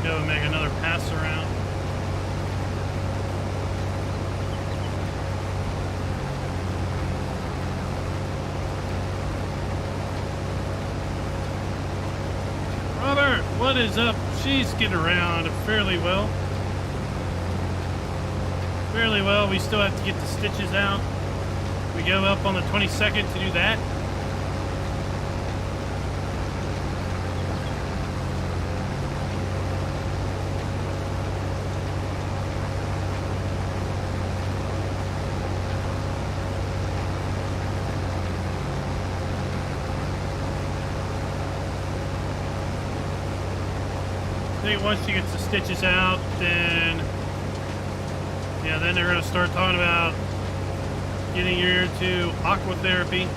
Go and make another pass around. What is up? She's getting around fairly well. Fairly well. We still have to get the stitches out. We go up on the 22nd to do that. I think once she gets the stitches out, then yeah, then they're going to start talking about getting her into aquatherapy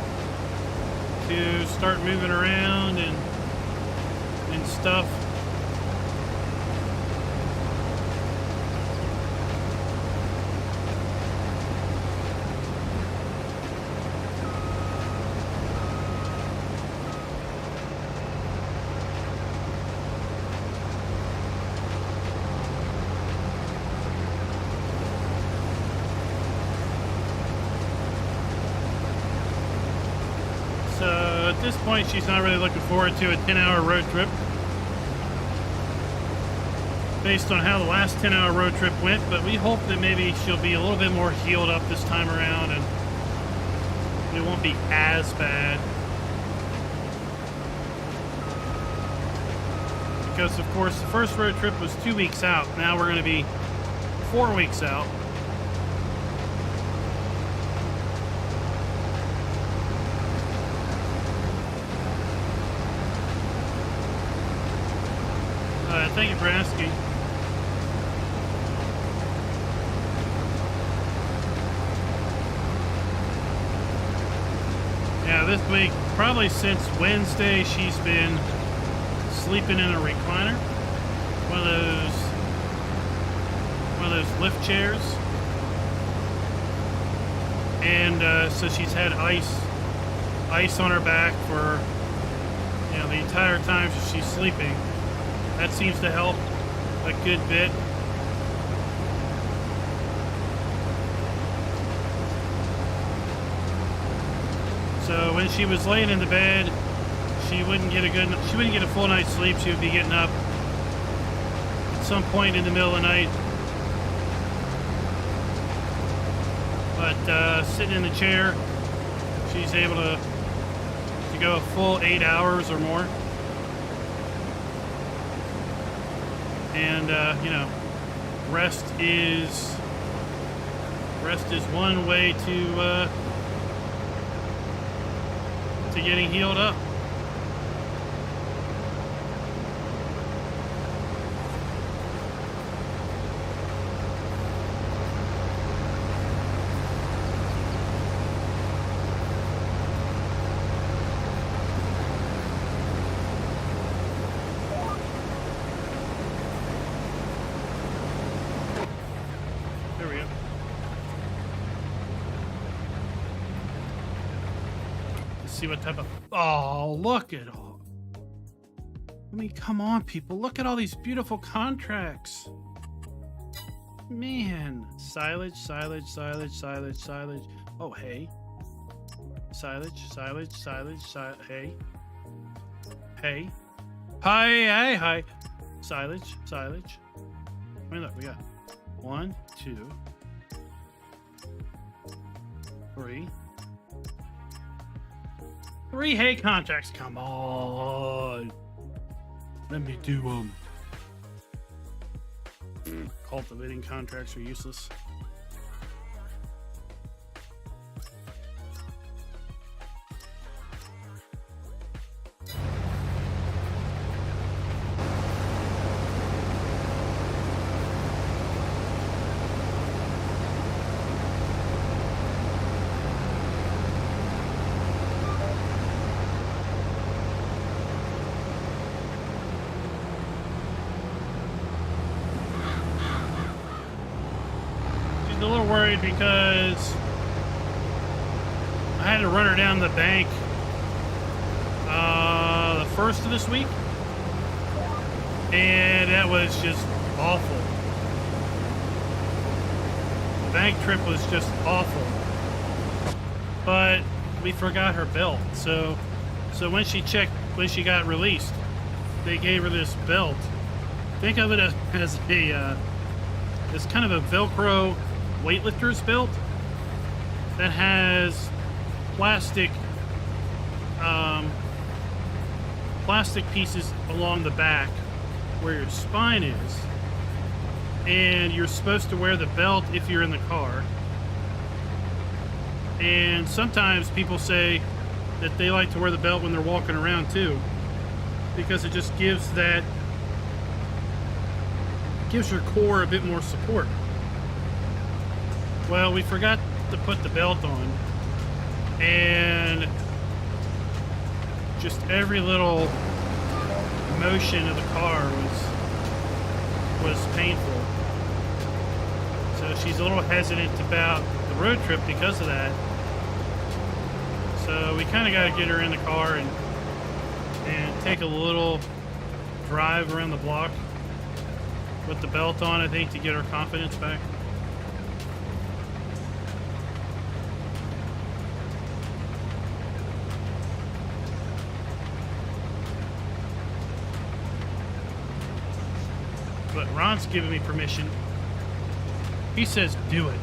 to start moving around and stuff. At this point, she's not really looking forward to a 10-hour road trip based on how the last 10-hour road trip went, but we hope that maybe she'll be a little bit more healed up this time around and it won't be as bad. Because, of course, the first road trip was 2 weeks out. Now we're going to be 4 weeks out. Thank you for asking. Yeah, this week, probably since Wednesday, she's been sleeping in a recliner. One of those lift chairs. And so she's had ice on her back for, you know, the entire time she's sleeping. That seems to help a good bit. So when she was laying in the bed, she wouldn't get a full night's sleep. She would be getting up at some point in the middle of the night. But sitting in the chair, she's able to go a full 8 hours or more. And you know, rest is one way to getting healed up. see what type of... Oh, look at all... I mean, come on, people. Look at all these beautiful contracts. Man. Silage, silage, silage, silage, silage. Oh, hay. Silage, silage, silage, hay. Hay. Hi, hey, hi. Silage, silage. I mean, look, we got 1, 2, 3. 3 hay contracts. Come on. Let me do them. Cultivating contracts are useless. A little worried because I had to run her down the bank the first of this week, and that was just awful. The bank trip was just awful, but we forgot her belt. So when she got released, they gave her this belt. Think of it as a it's kind of a Velcro weightlifter's belt that has plastic pieces along the back where your spine is, and you're supposed to wear the belt if you're in the car. And sometimes people say that they like to wear the belt when they're walking around too, because it just gives your core a bit more support. Well, we forgot to put the belt on, and just every little motion of the car was painful. So she's a little hesitant about the road trip because of that. So we kind of got to get her in the car and take a little drive around the block with the belt on, I think, to get her confidence back. But Ron's giving me permission. He says, do it.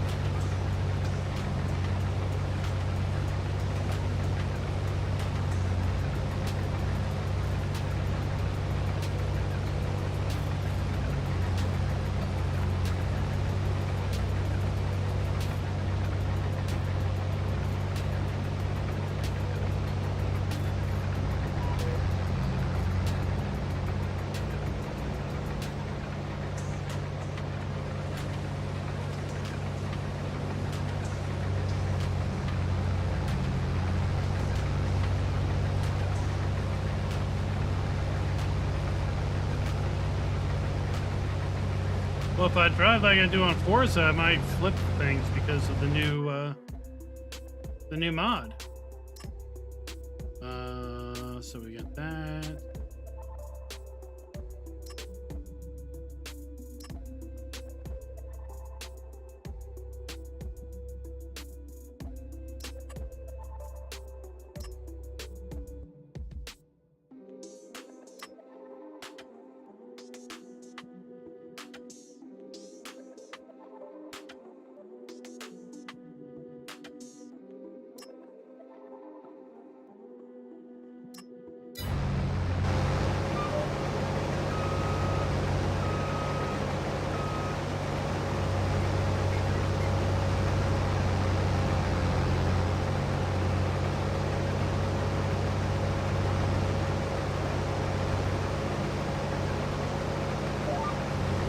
Well, if I drive like I do on Forza, I might flip things because of the new mod. So we got that.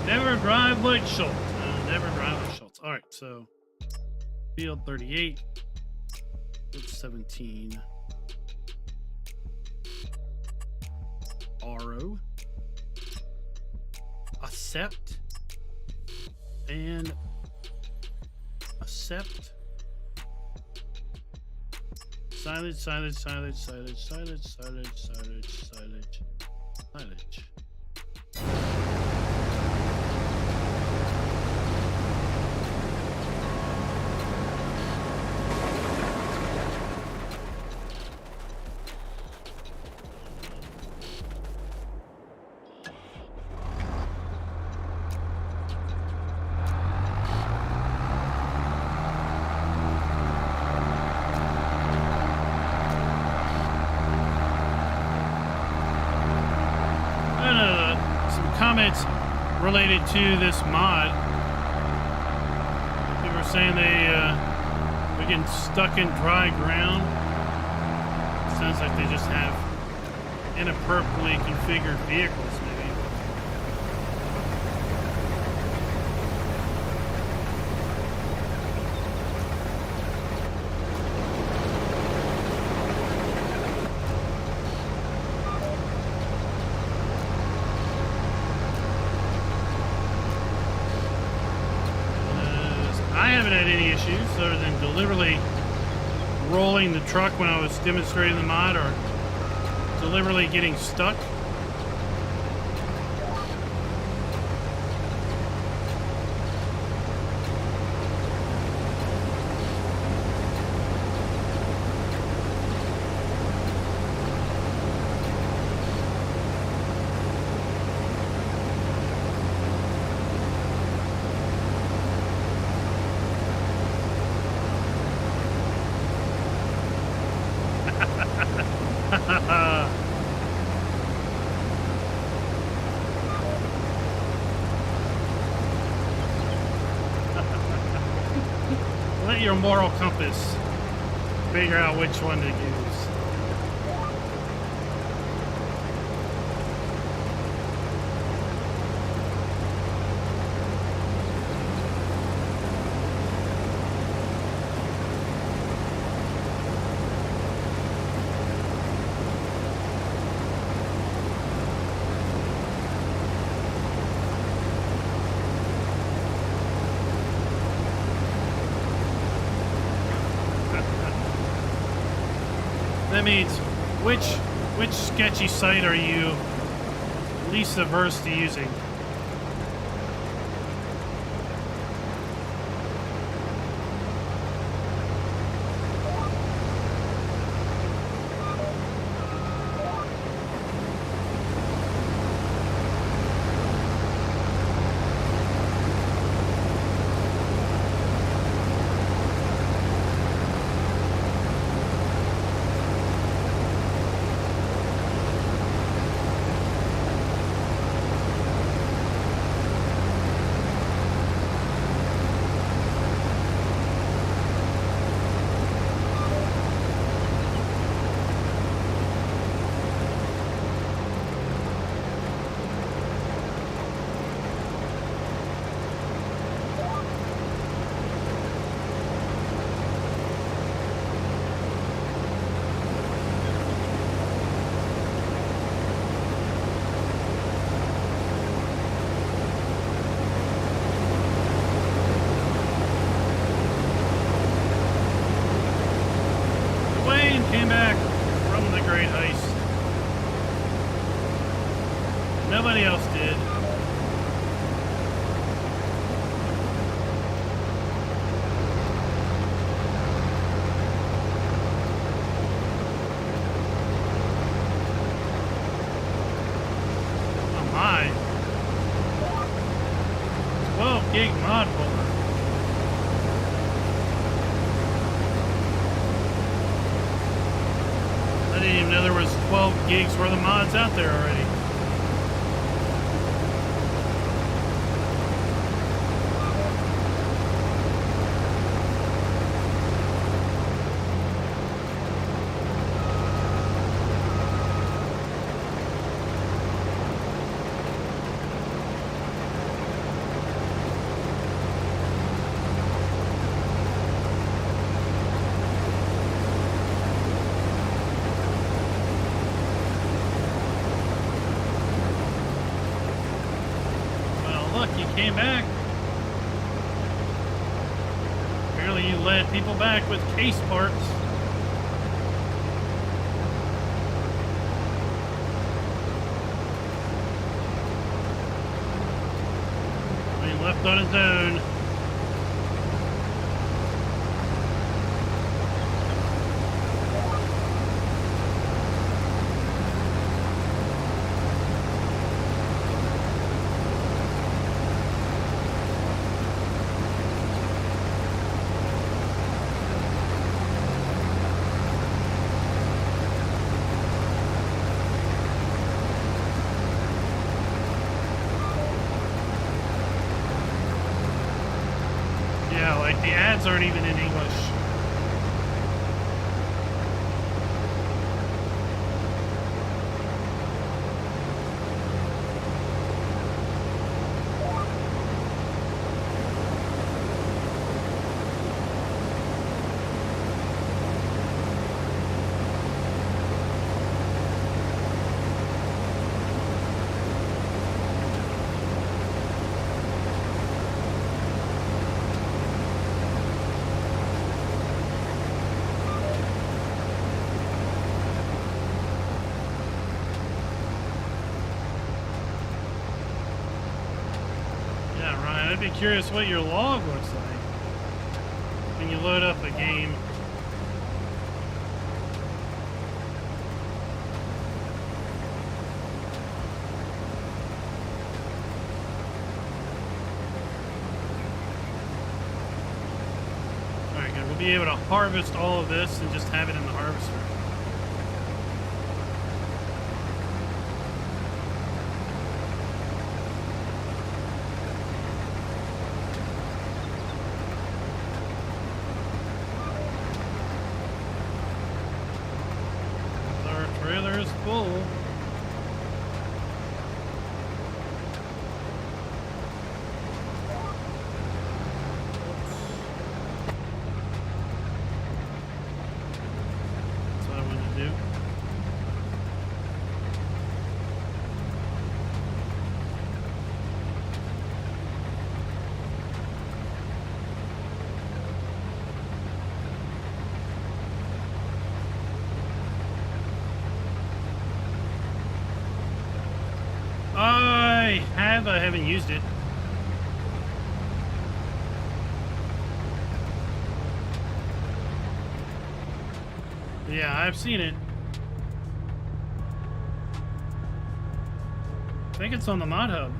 Never drive like Schultz. Never drive like Schultz. All right, so field 38, field 17, RO, accept, and accept, Silage, silage, silage, silage, silage, silage, silage, silage, silage. Comments related to this mod. People were saying they're getting stuck in dry ground. Sounds like they just have inappropriately configured vehicles, maybe. I haven't had any issues other than deliberately rolling the truck when I was demonstrating the mod, or deliberately getting stuck. Let your moral compass figure out which one to use. That means which sketchy site are you least averse to using? Came back from the Great Heist. Nobody else did. Oh my. 12 gig mod folder. I didn't even know there was 12 gigs worth of mods out there already. You came back. Apparently you led people back with case parts. on his own. Yeah, like the ads aren't even in English. I'd be curious what your log looks like when you load up a game. Alright, good. We'll be able to harvest all of this and just have it in the harvester. Trailer's full. That's what I wanted to do. I haven't used it. Yeah, I've seen it. I think it's on the Mod Hub.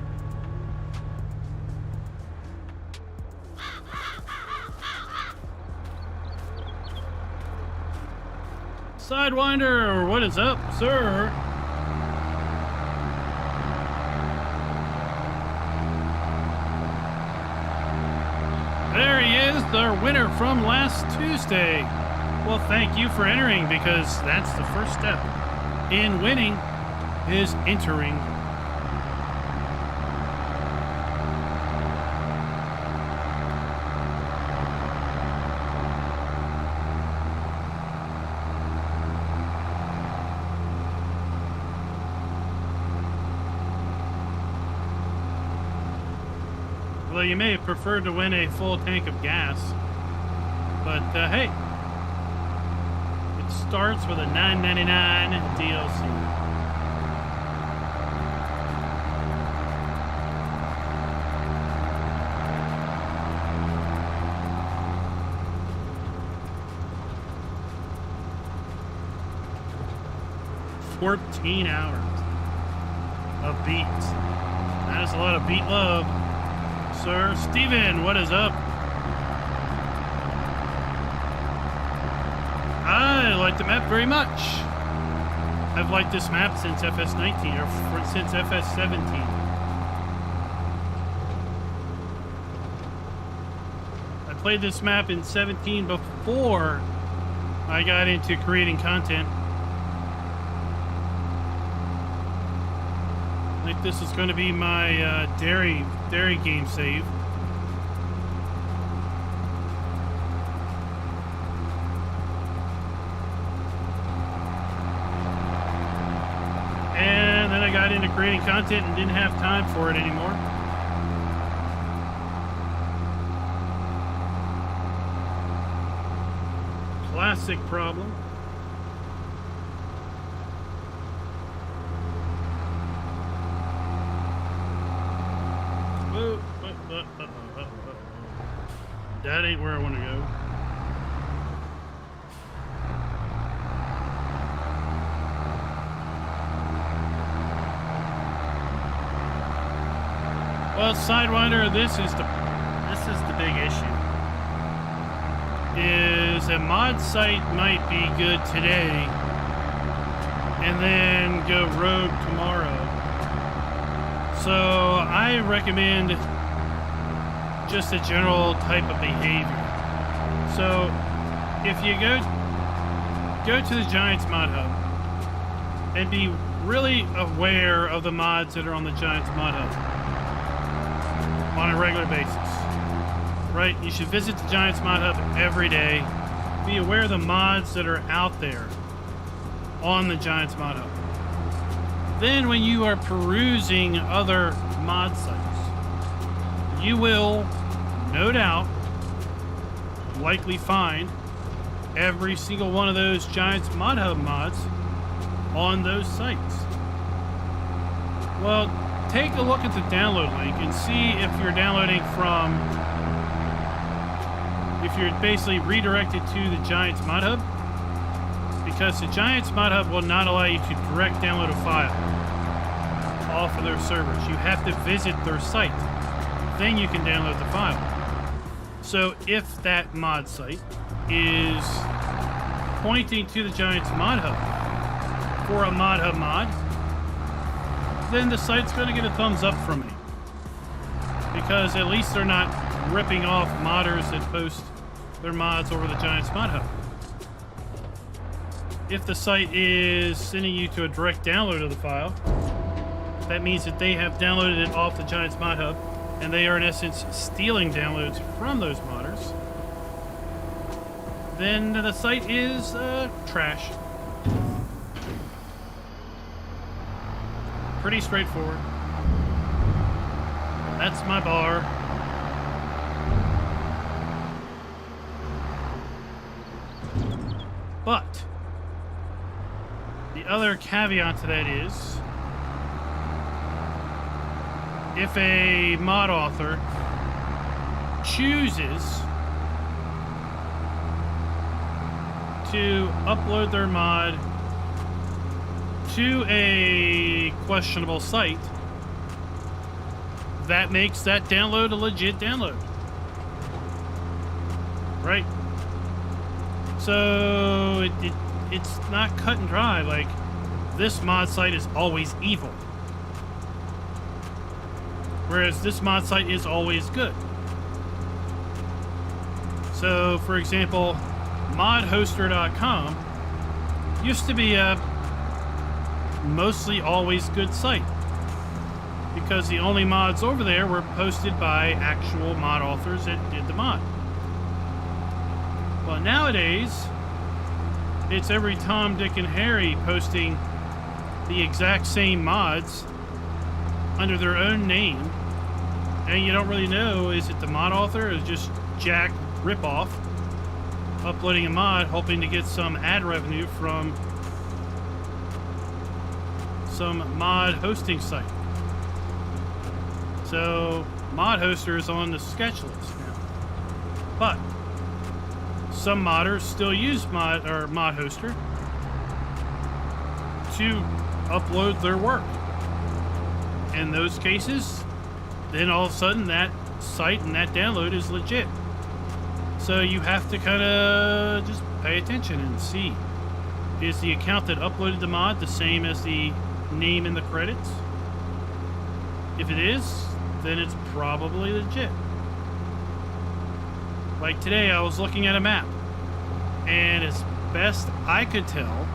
Sidewinder, what is up, sir? There he is, the winner from last Tuesday. Well, thank you for entering, because that's the first step in winning is entering. Well, you may have preferred to win a full tank of gas, but hey, it starts with a $9.99 DLC. $14 hours of beats. That is a lot of beat love. Sir Steven, what is up? I like the map very much. I've liked this map since FS19 or since FS17. I played this map in 17 before I got into creating content. I think this is going to be my dairy game save. And then I got into creating content and didn't have time for it anymore. Classic problem. That ain't where I want to go. Well, Sidewinder, this is the big issue. Is a mod site might be good today and then go rogue tomorrow. So I recommend just a general type of behavior. So if you go to the Giants Mod Hub and be really aware of the mods that are on the Giants Mod Hub on a regular basis, right? You should visit the Giants Mod Hub every day. Be aware of the mods that are out there on the Giants Mod Hub. Then when you are perusing other mod sites, you will, no doubt, likely find every single one of those Giants Mod Hub mods on those sites. Well, take a look at the download link and see if you're downloading from, if you're basically redirected to the Giants Mod Hub, because the Giants Mod Hub will not allow you to direct download a file off of their servers. You have to visit their site. Then you can download the file. So if that mod site is pointing to the Giants Mod Hub for a Mod Hub mod, then the site's going to get a thumbs up from me, because at least they're not ripping off modders that post their mods over the Giants Mod Hub. If the site is sending you to a direct download of the file, that means that they have downloaded it off the Giants Mod Hub, and they are in essence stealing downloads from those modders. Then the site is trash. Pretty straightforward. That's my bar. But the other caveat to that is, if a mod author chooses to upload their mod to a questionable site, that makes that download a legit download, right? So it's not cut and dry, like this mod site is always evil, whereas this mod site is always good. So for example, modhoster.com used to be a mostly always good site, because the only mods over there were posted by actual mod authors that did the mod. Well, nowadays it's every Tom, Dick, and Harry posting the exact same mods under their own name, and you don't really know, is it the mod author, or is it just Jack ripoff uploading a mod hoping to get some ad revenue from some mod hosting site. So mod hoster is on the sketch list now, but some modders still use mod hoster to upload their work. In those cases, then all of a sudden that site and that download is legit. So you have to kind of just pay attention and see, is the account that uploaded the mod the same as the name in the credits? If it is, then it's probably legit. Like today, I was looking at a map, and as best I could tell,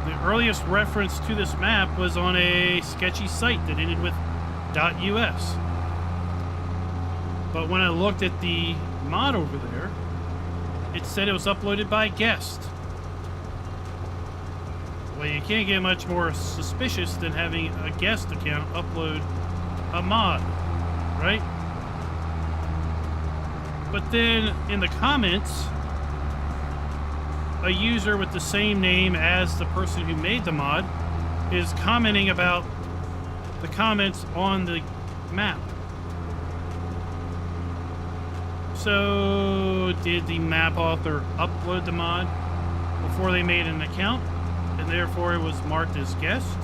the earliest reference to this map was on a sketchy site that ended with .us. But when I looked at the mod over there, it said it was uploaded by guest. Well, you can't get much more suspicious than having a guest account upload a mod, right? But then in the comments, a user with the same name as the person who made the mod is commenting about the comments on the map. So, did the map author upload the mod before they made an account, and therefore it was marked as guest?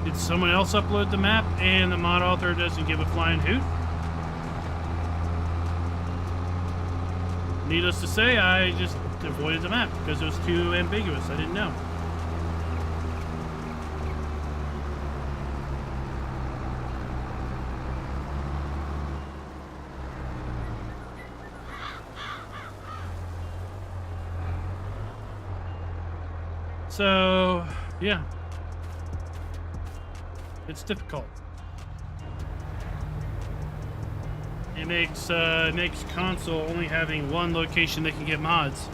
Did someone else upload the map and the mod author doesn't give a flying hoot? Needless to say, I just avoided the map because it was too ambiguous. I didn't know. So, yeah. It's difficult. It makes console only having one location they can get mods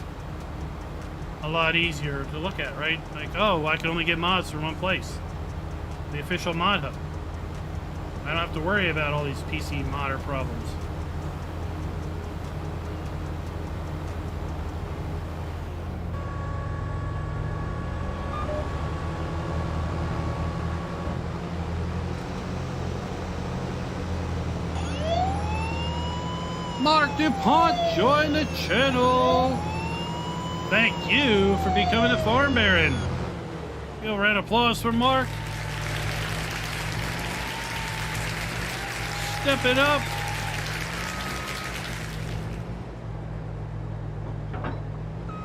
a lot easier to look at, right? Like, oh, I can only get mods from one place. The official mod hub. I don't have to worry about all these PC modder problems. Mark DuPont joined the channel. Thank you for becoming a farm baron. Give a round of applause for Mark. Step it up.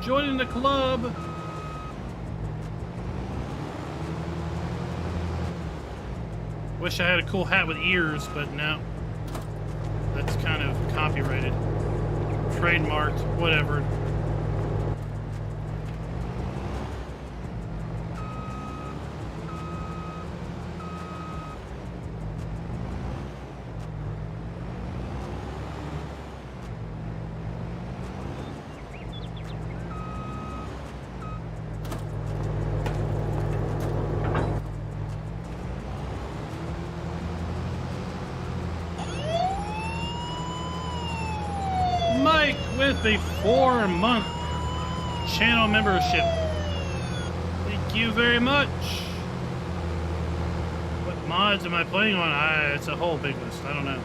Joining the club. Wish I had a cool hat with ears, but no. That's kind of copyrighted, trademarked, whatever. With a 4-month channel membership. Thank you very much. What mods am I playing on? It's a whole big list. I don't know.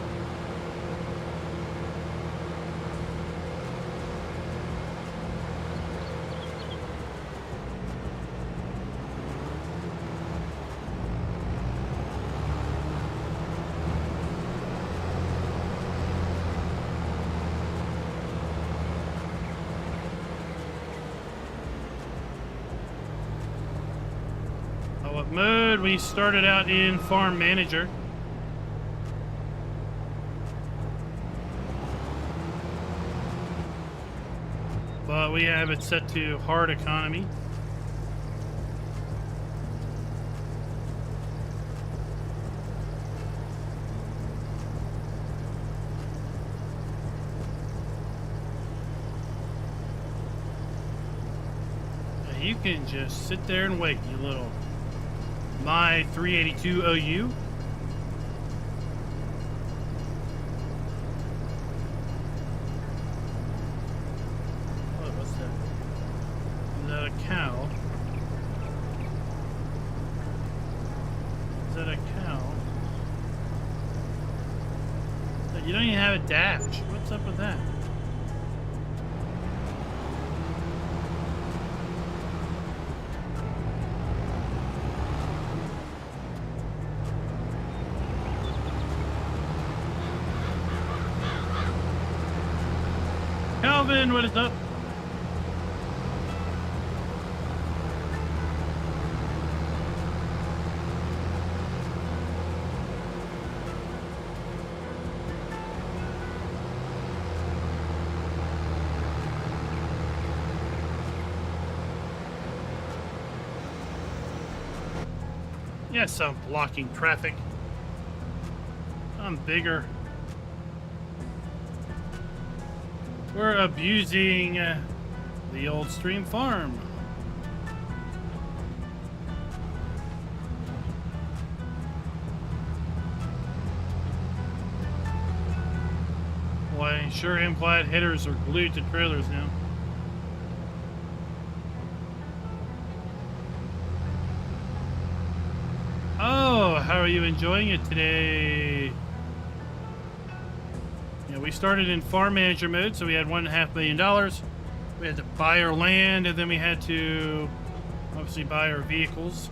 Mode, we started out in Farm Manager. But we have it set to hard economy. Now you can just sit there and wait, you little My 382 OU. Oh, what's that? Is that a cow? Is that a cow? You don't even have a dash. What's up with that? Calvin, what is up? Yes, I'm blocking traffic. I'm bigger. We're abusing the old stream farm. Why, sure, implied headers are glued to trailers now. Oh, how are you enjoying it today? Yeah, we started in farm manager mode, so we had $1.5 million. We had to buy our land, and then we had to obviously buy our vehicles.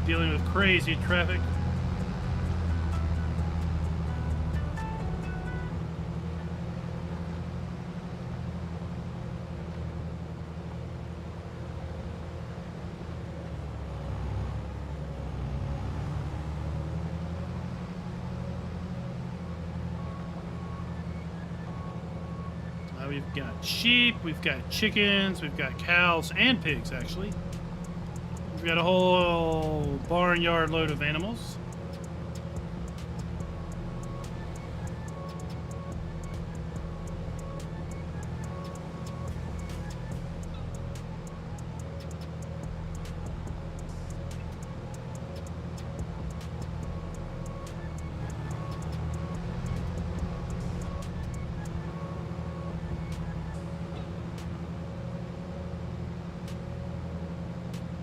Dealing with crazy traffic. We've got sheep, we've got chickens, we've got cows and pigs, actually. We've got a whole barnyard load of animals.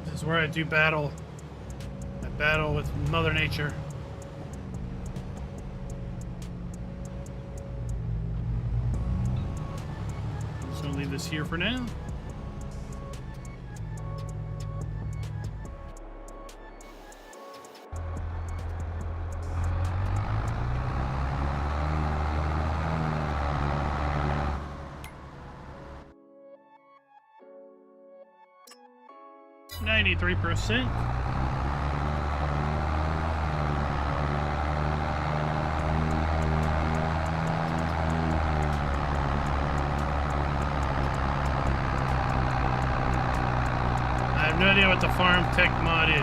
This is where I do battle. I battle with Mother Nature. I'm just gonna leave this here for now. %. I have no idea what the farm tech mod is.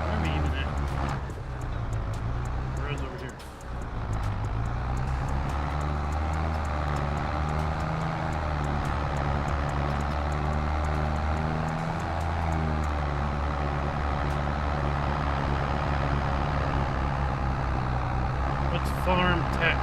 Where are we even at? Road's over here. Farm tech.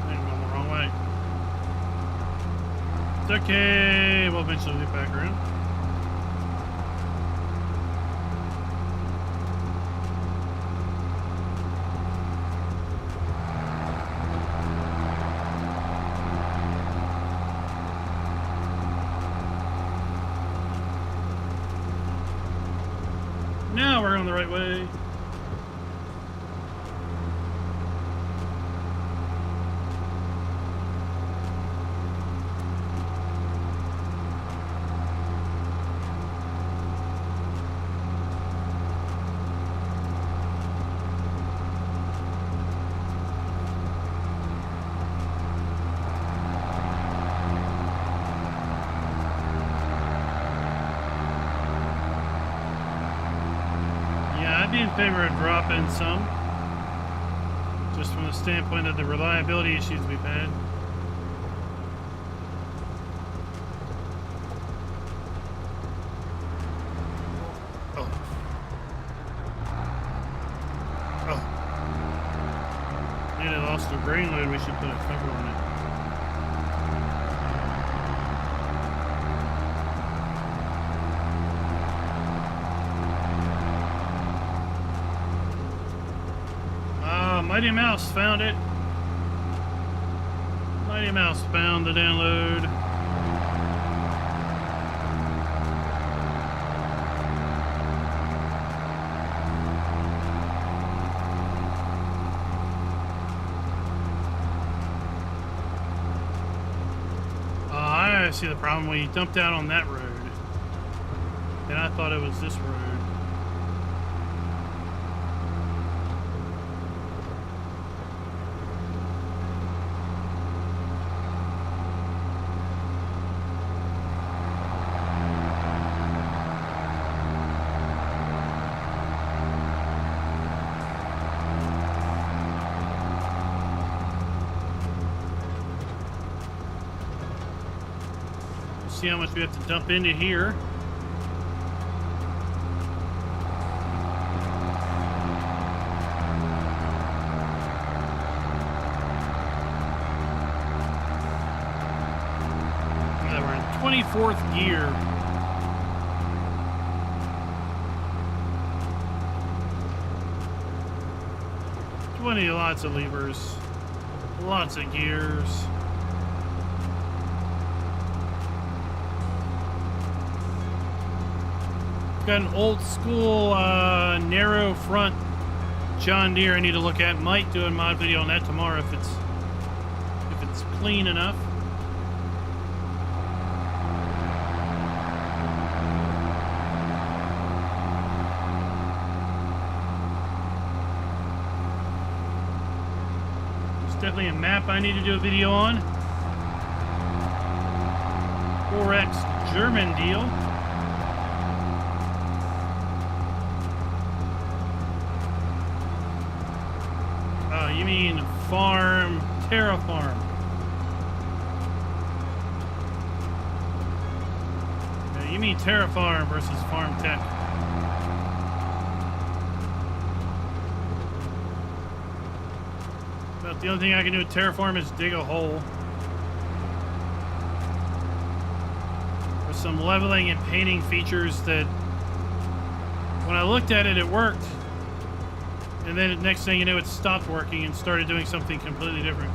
I'm going the wrong way. It's okay. We'll eventually get back around. Now we're on the right way. In favor of dropping some, just from the standpoint of the reliability issues we've had. Oh. Nearly lost the grain load. We should put a cover on it. Mighty Mouse found it. Mighty Mouse found the download. I see the problem. We dumped out on that road, and I thought it was this road. see how much we have to dump into here. Yeah, we're in 24th gear. Lots of levers, lots of gears. Got an old school narrow front John Deere I need to look at. Might do a mod video on that tomorrow if it's clean enough. Definitely a map I need to do a video on. 4X German deal. Oh, you mean Terra Farm. Yeah, you mean Terra Farm versus Farm Tech. The only thing I can do with Terraform is dig a hole. There's some leveling and painting features that, when I looked at it, it worked. And then the next thing you know, it stopped working and started doing something completely different.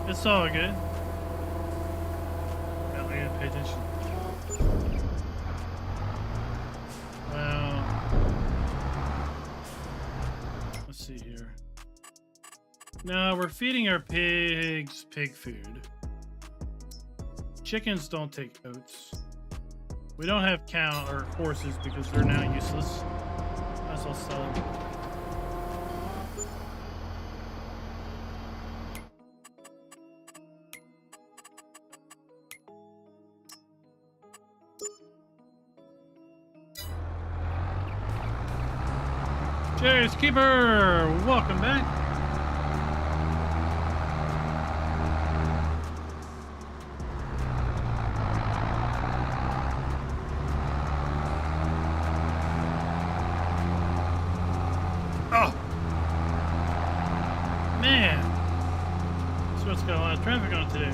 It's all good. Got to pay attention. Well, let's see here. No, we're feeding our pigs pig food. Chickens don't take oats. We don't have cow or horses because they're now useless. Might as well sell them. Cheers, Keeper! Welcome back. Oh! Man! This one's got a lot of traffic on it today.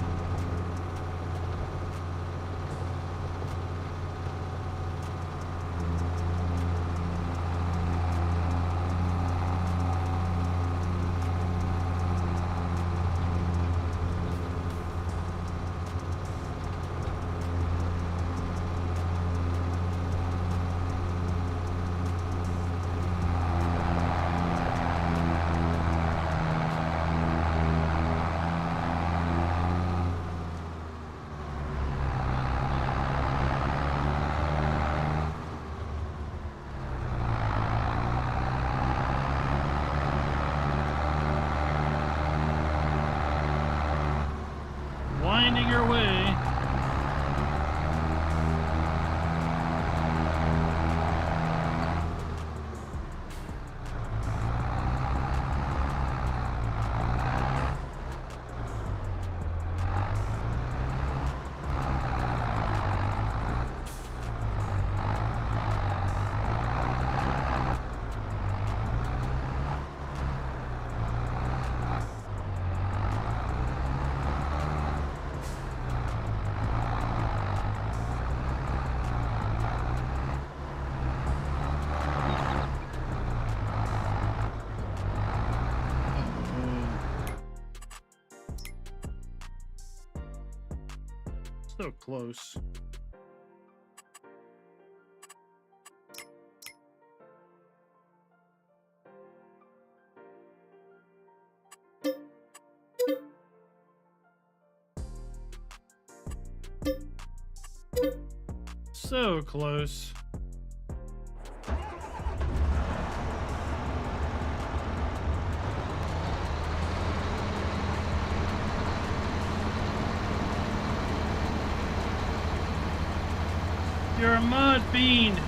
Winding your way. So close. So close. You're a mud fiend.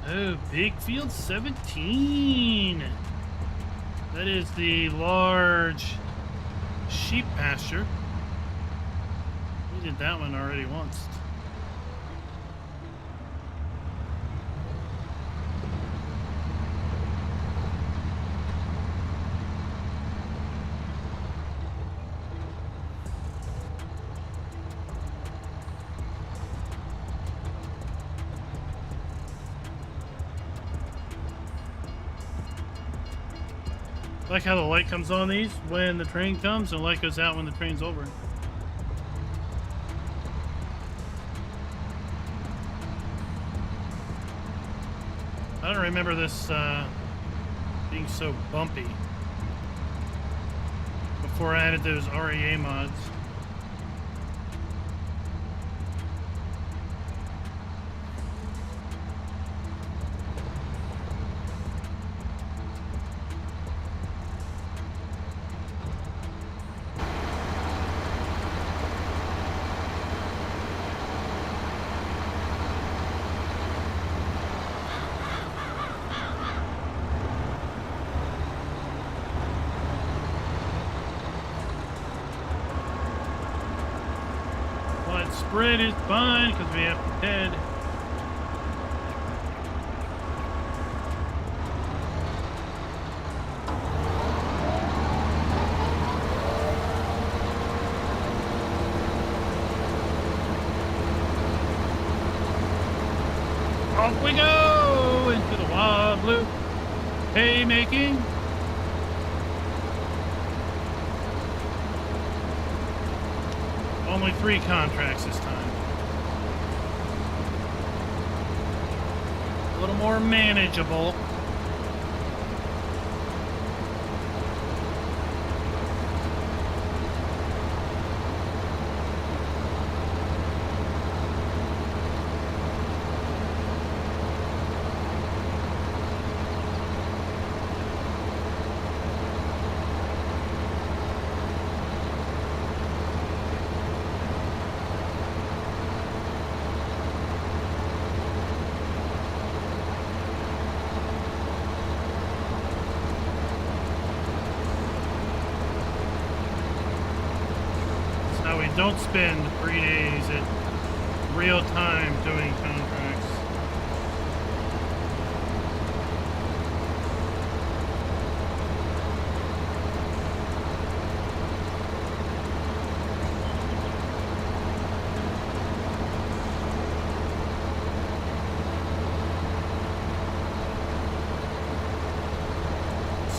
Oh, Big Field 17. That is the large sheep pasture. We did that one already once. I like how the light comes on these when the train comes, and the light goes out when the train's over. I don't remember this being so bumpy before I added those REA mods. Spread is fine because we have to head. Off we go into the wild blue haymaking. Only 3 contracts this time. A little more manageable. Don't spend 3 days at real time doing contracts.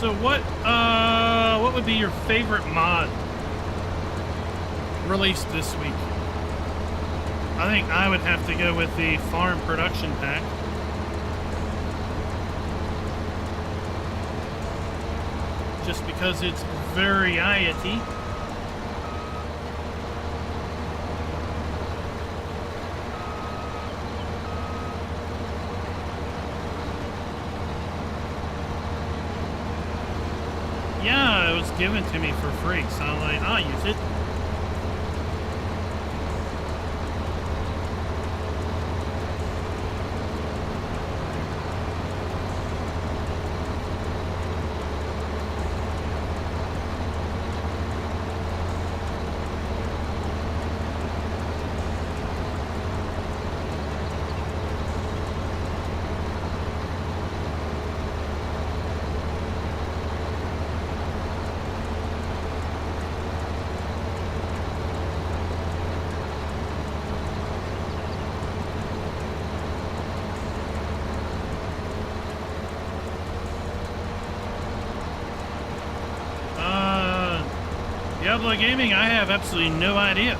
So what would be your favorite mod released this week? I think I would have to go with the Farm Production Pack. Just because it's variety. Yeah, it was given to me for free, so I'm like, I'll use it. Diablo Gaming, I have absolutely no idea.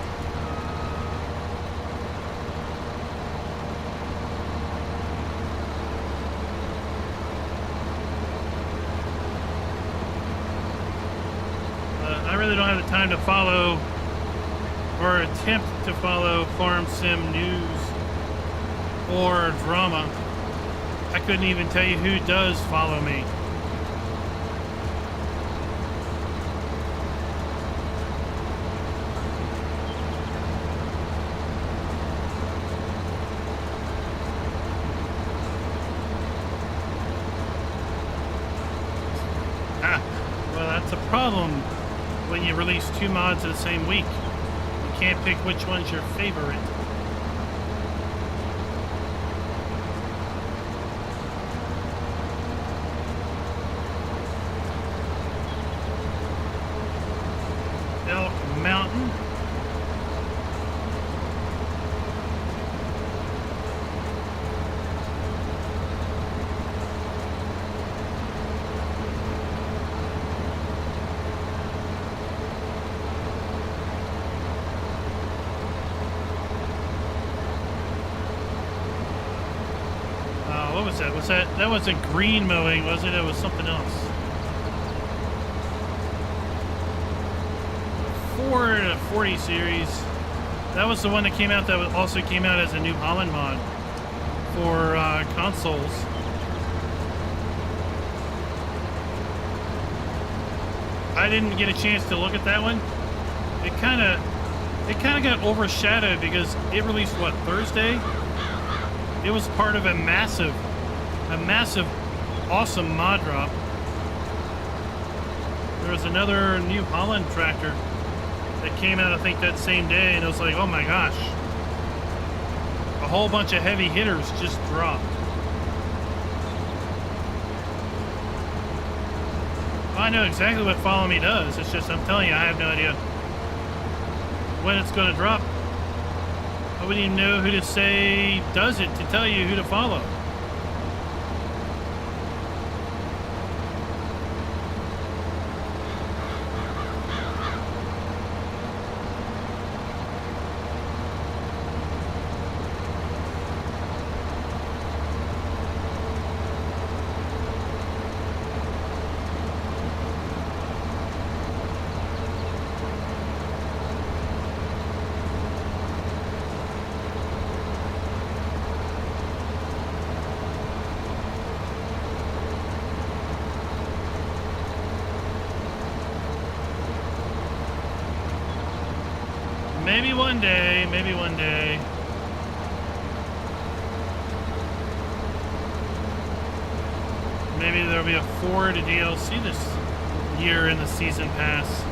I really don't have the time to follow or attempt to follow farm sim news or drama. I couldn't even tell you who does follow me. Well, that's a problem when you release 2 mods in the same week. You can't pick which one's your favorite. Elk Mountain. What was that? That wasn't green mowing, was it? It was something else. Ford 40 series. That was the one that came out that also came out as a New Holland mod for consoles. I didn't get a chance to look at that one. It kind of got overshadowed because it released what, Thursday? It was part of a massive, awesome mod drop. There was another New Holland tractor that came out, I think, that same day, and it was like, oh my gosh. A whole bunch of heavy hitters just dropped. Well, I know exactly what Follow Me does. It's just, I'm telling you, I have no idea when it's going to drop. I wouldn't even know who to say does it to tell you who to follow. Maybe one day, maybe one day. Maybe there'll be a Ford DLC this year in the season pass.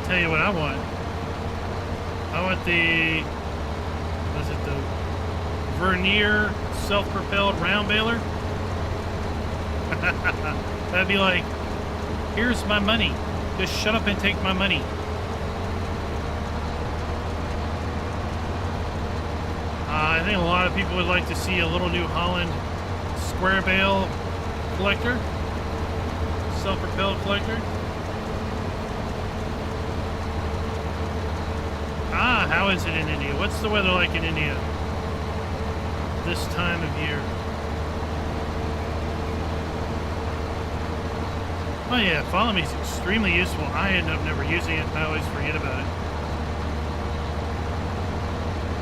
Tell you what I want. I want the, was it the Vernier self-propelled round baler? That'd be like, here's my money. Just shut up and take my money. I think a lot of people would like to see a little New Holland square bale collector, self-propelled collector. Ah, how is it in India? What's the weather like in India this time of year? Oh yeah, Follow Me is extremely useful. I end up never using it. I always forget about it.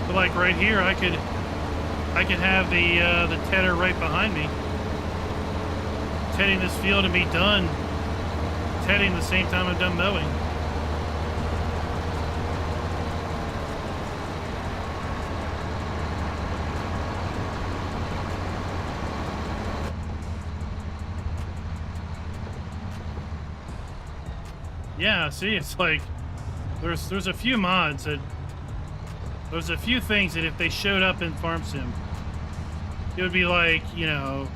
But like right here, I could have the tedder right behind me, tedding this field and be done tedding the same time I'm done mowing. Yeah, see, it's like there's a few mods that there's a few things that if they showed up in Farm Sim, it would be like, you know,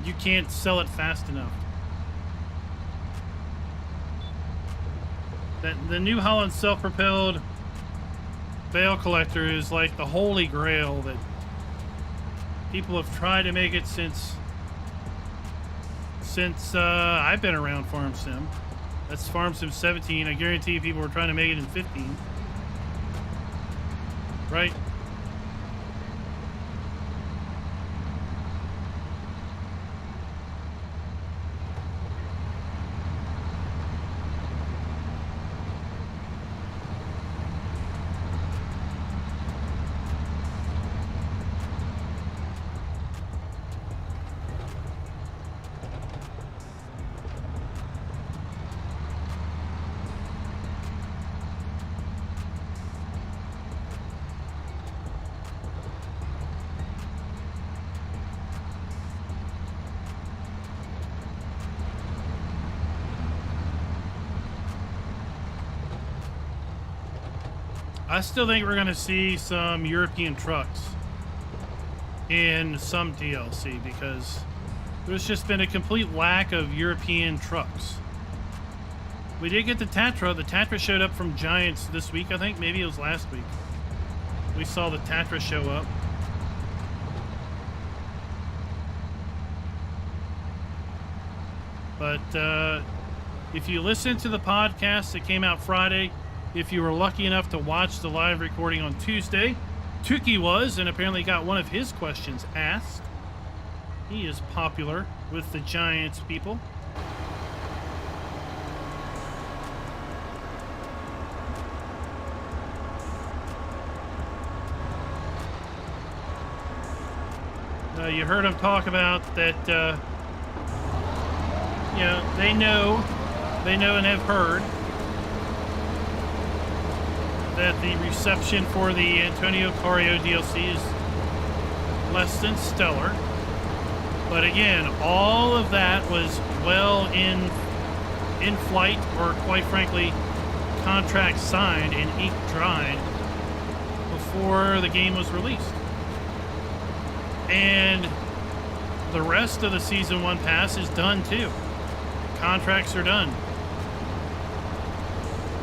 you can't sell it fast enough. That the New Holland self-propelled bale collector is like the holy grail that people have tried to make it since I've been around Farm Sim. That's Farm Sim 17. I guarantee people were trying to make it in 15. Right? I still think we're going to see some European trucks in some DLC because there's just been a complete lack of European trucks. We did get the Tatra. The Tatra showed up from Giants this week, I think. Maybe it was last week. We saw the Tatra show up. But if you listen to the podcast that came out Friday, if you were lucky enough to watch the live recording on Tuesday, Tuki was, and apparently got one of his questions asked. He is popular with the Giants people. You heard him talk about that, you know, they know and have heard that the reception for the Antonio Carrillo DLC is less than stellar. But again, all of that was well in flight, or quite frankly, contracts signed and ink dried before the game was released. And the rest of the Season 1 pass is done too. Contracts are done.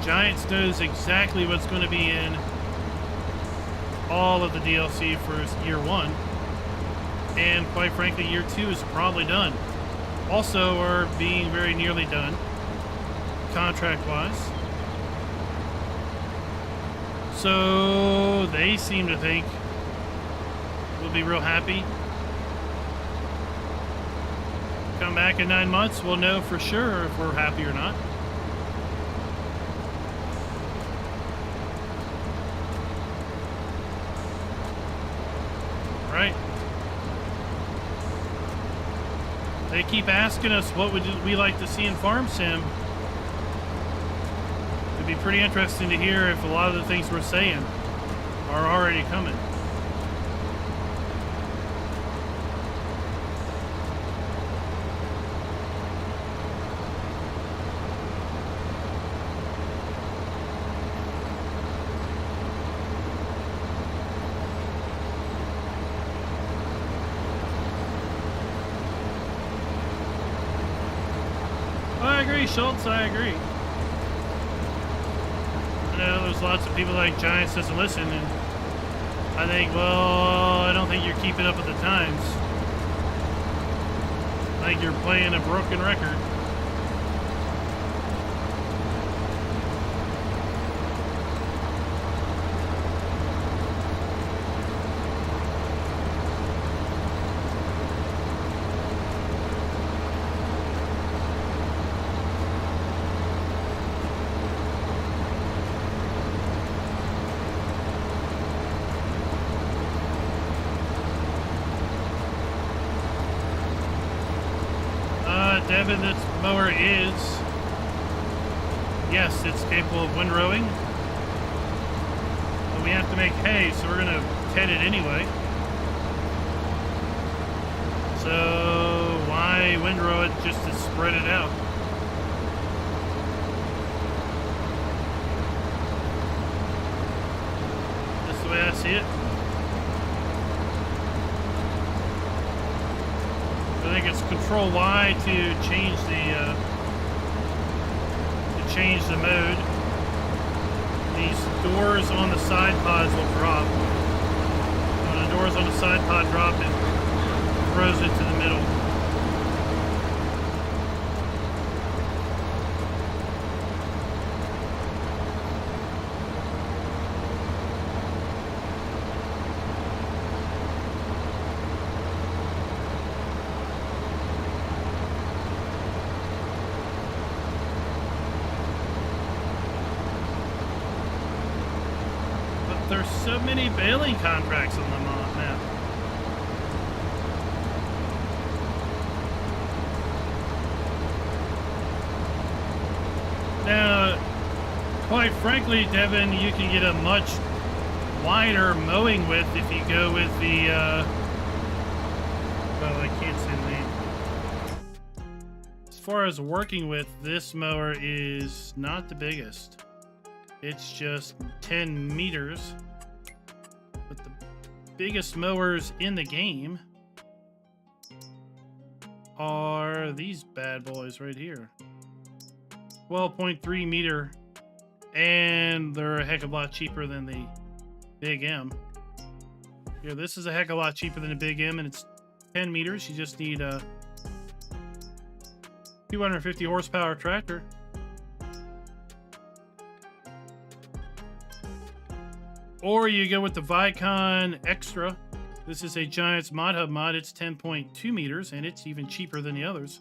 Giants knows exactly what's going to be in all of the DLC for Year 1. And quite frankly, Year 2 is probably done. Also are being very nearly done, contract-wise. So they seem to think we'll be real happy. Come back in 9 months, we'll know for sure if we're happy or not. Right? They keep asking us what would we like to see in Farm Sim. It'd be pretty interesting to hear if a lot of the things we're saying are already coming. I agree, Schultz, I agree. I know there's lots of people like Giants doesn't listen, and I think, well, I don't think you're keeping up with the times. I think you're playing a broken record. Devin, this mower is, yes, it's capable of windrowing, but we have to make hay, so we're going to ted it anyway. So why windrow it just to spread it out? That's the way I see it. I think it's Control Y to change the mode. these doors on the side pods will drop. When the doors on the side pod drop, it throws it to the middle. There's so many baling contracts on the map. Now, quite frankly, Devin, you can get a much wider mowing width if you go with the, well, I can't say the name. As far as working with, this mower is not the biggest. It's just 10 meters. But the biggest mowers in the game are these bad boys right here. 12.3 meter. And they're a heck of a lot cheaper than the Big M. Here, this is a heck of a lot cheaper than the Big M, and it's 10 meters. You just need a 250 horsepower tractor. Or you go with the Vicon Extra. This is a Giants Mod Hub mod. It's 10.2 meters, and it's even cheaper than the others.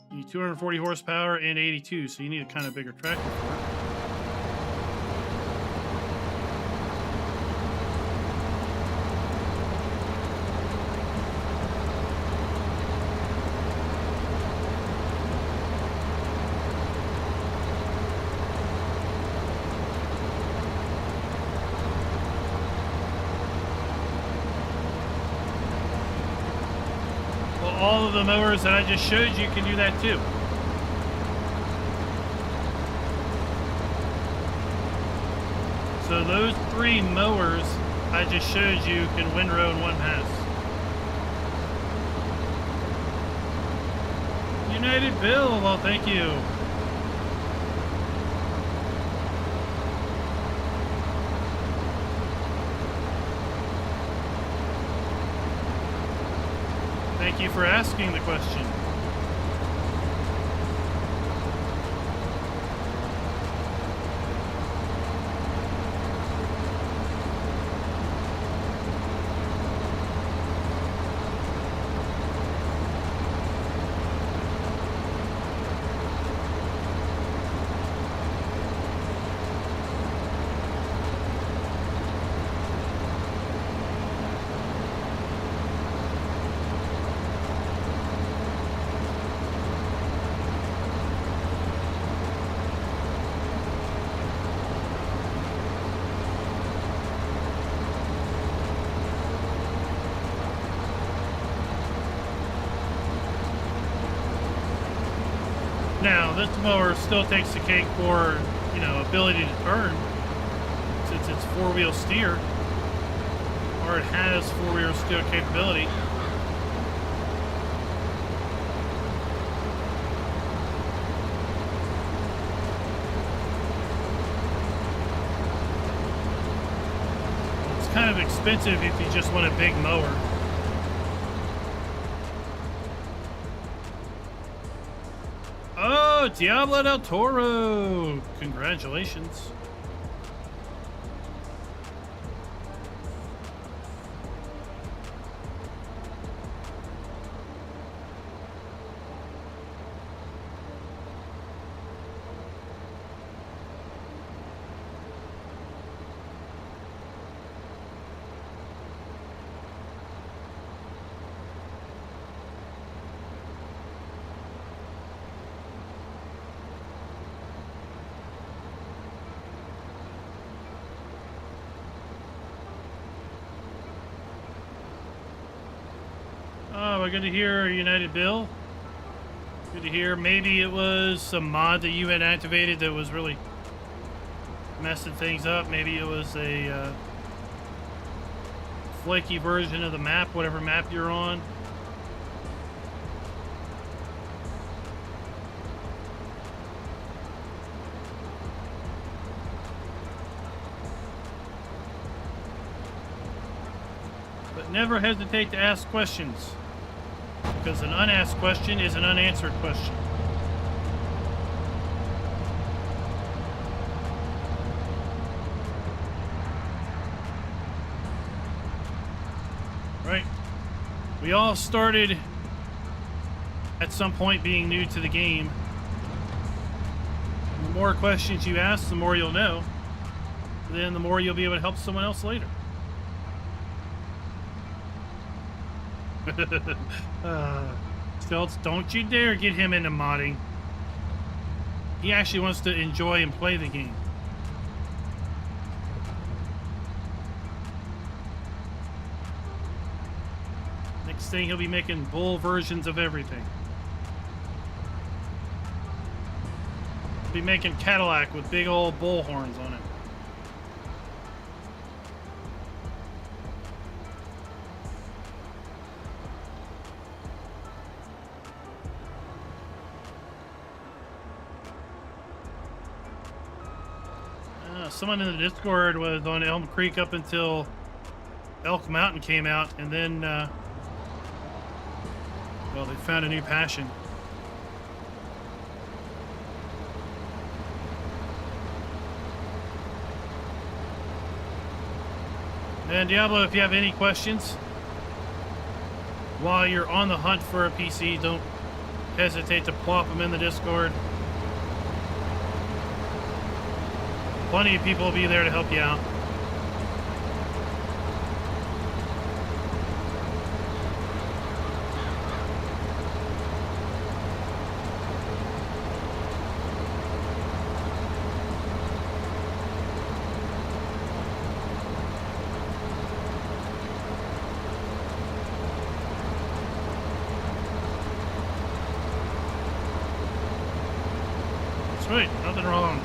You need 240 horsepower and 82, so you need a kind of bigger tractor for it. All of the mowers that I just showed you can do that too. So those 3 mowers I just showed you can windrow in one pass. United Bill, well, thank you. Thank you for asking the question. Now, this mower still takes the cake for, you know, ability to turn, since it's 4-wheel steer, or it has 4-wheel steer capability. It's kind of expensive if you just want a big mower. Oh, Diablo del Toro! Congratulations. Oh, good to hear, United Bill. Good to hear. Maybe it was some mod that you had activated that was really messing things up. Maybe it was a flaky version of the map, whatever map you're on. never hesitate to ask questions, because an unasked question is an unanswered question. Right? We all started at some point being new to the game. The more questions you ask, the more you'll know. Then the more you'll be able to help someone else later. Stilts, don't you dare get him into modding. He actually wants to enjoy and play the game. Next thing, he'll be making bull versions of everything. He'll be making Cadillac with big old bull horns on it. Someone in the Discord was on Elm Creek up until Elk Mountain came out, and then, well, they found a new passion. And Diablo, if you have any questions while you're on the hunt for a PC, don't hesitate to plop them in the Discord. Plenty of people will be there to help you out. Sweet, nothing wrong.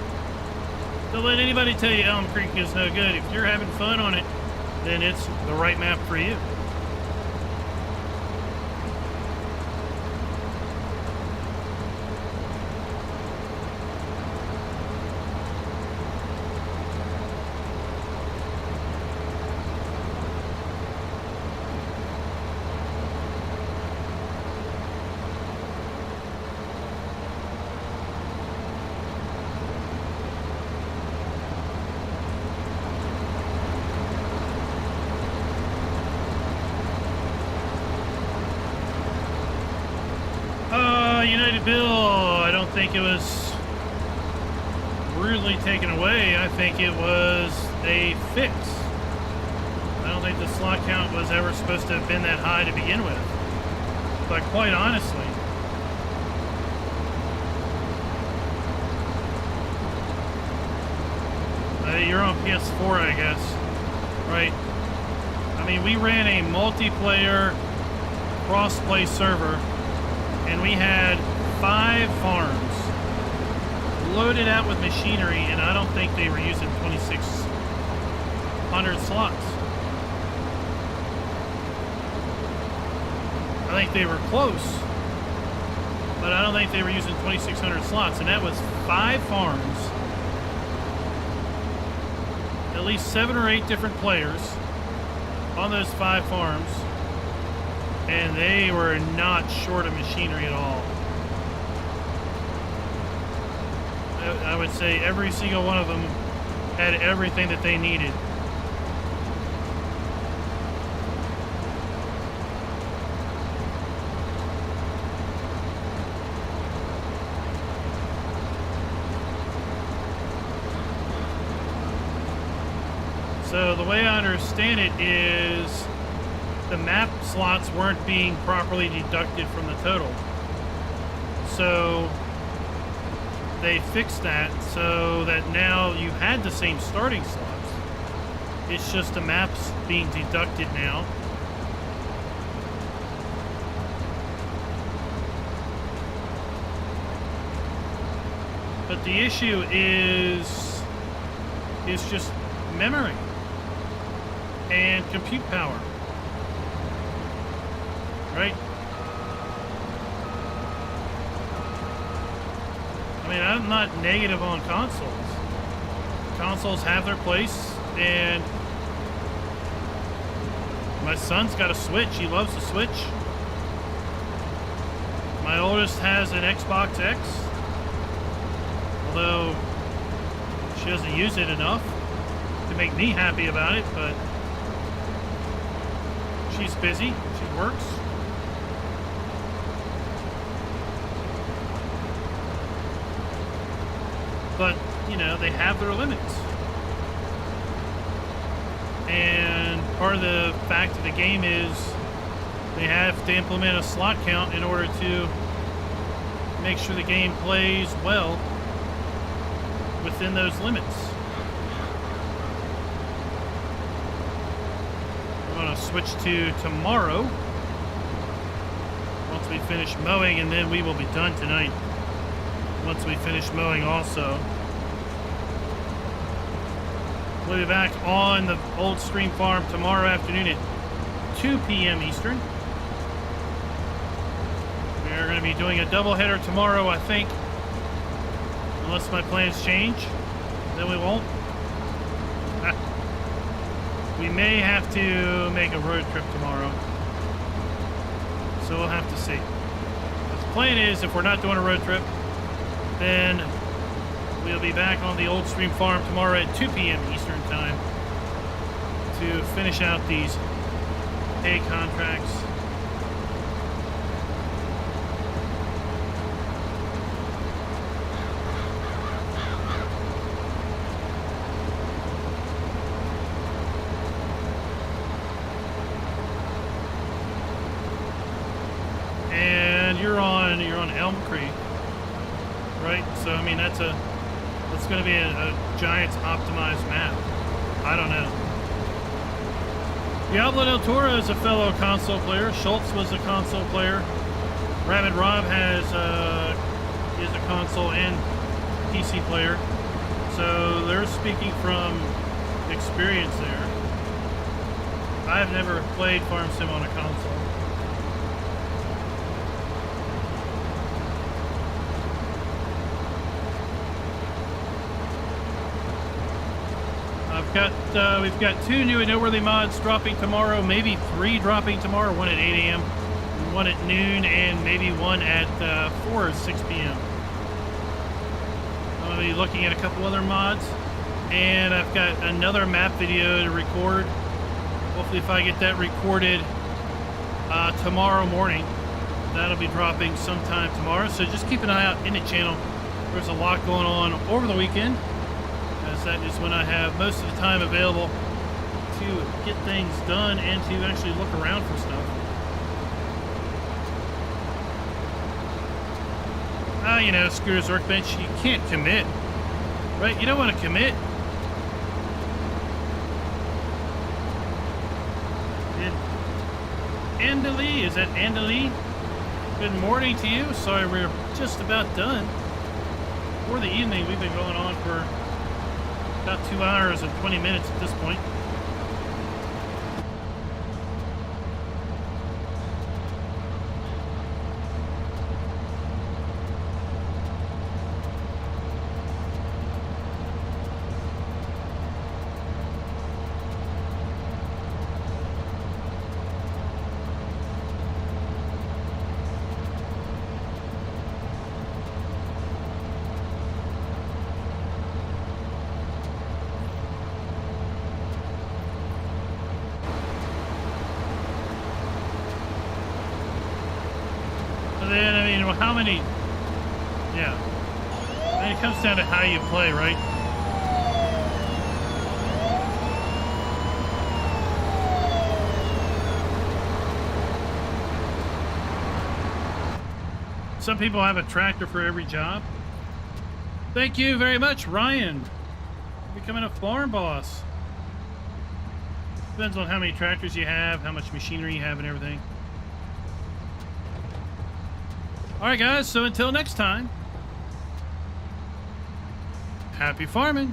Don't let anybody tell you Elm Creek is no good. If you're having fun on it, then it's the right map for you. United Bill, I don't think it was rudely taken away. I think it was a fix. I don't think the slot count was ever supposed to have been that high to begin with. But quite honestly, you're on PS4, I guess, right? I mean, we ran a multiplayer cross-play server, and we had 5 farms loaded out with machinery, and I don't think they were using 2,600 slots. I think they were close, but I don't think they were using 2,600 slots, and that was 5 farms, at least 7 or 8 different players on those 5 farms. And they were not short of machinery at all. I would say every single one of them had everything that they needed. So the way I understand it is the map slots weren't being properly deducted from the total. So they fixed that so that now you had the same starting slots. It's just the maps being deducted now. But the issue is just memory and compute power. Right? I mean, I'm not negative on consoles. Consoles have their place, and My son's got a Switch. He loves the Switch. My oldest has an Xbox X, although she doesn't use it enough to make me happy about it, but she's busy. She works. But, you know, they have their limits. And part of the fact of the game is they have to implement a slot count in order to make sure the game plays well within those limits. We're going to switch to tomorrow once we finish mowing, and then we will be done tonight once we finish mowing also. We'll be back on the Old Stream Farm tomorrow afternoon at 2 p.m. Eastern. We're going to be doing a doubleheader tomorrow, I think. Unless my plans change, then we won't. We may have to make a road trip tomorrow. So we'll have to see. The plan is, if we're not doing a road trip, then we'll be back on the Old Stream Farm tomorrow at 2 p.m. Eastern Time to finish out these hay contracts. And you're on Elm Creek, right? So I mean that's going to be a Giants optimized map. I don't know. Diablo del Toro is a fellow console player. Schultz was a console player. Rabbit Rob is a console and PC player. So they're speaking from experience there. I've never played Farm Sim on a console. We've got 2 new and noteworthy mods dropping tomorrow, maybe 3 dropping tomorrow, one at 8 a.m., one at noon, and maybe one at 4 or 6 p.m. I'm going to be looking at a couple other mods, and I've got another map video to record. Hopefully if I get that recorded tomorrow morning, that'll be dropping sometime tomorrow, so just keep an eye out in the channel. There's a lot going on over the weekend, as that is when I have most of the time available to get things done and to actually look around for stuff. You know, Scooter's Workbench, you can't commit, right? You don't want to commit. Andali, is that Andali? Good morning to you. Sorry, we're just about done for the evening. We've been going on for about 2 hours and 20 minutes at this point. Then, I mean, well, how many? Yeah. I mean, it comes down to how you play, right? Some people have a tractor for every job. Thank you very much, Ryan. Becoming a farm boss. Depends on how many tractors you have, how much machinery you have, and everything. All right, guys, so until next time, happy farming.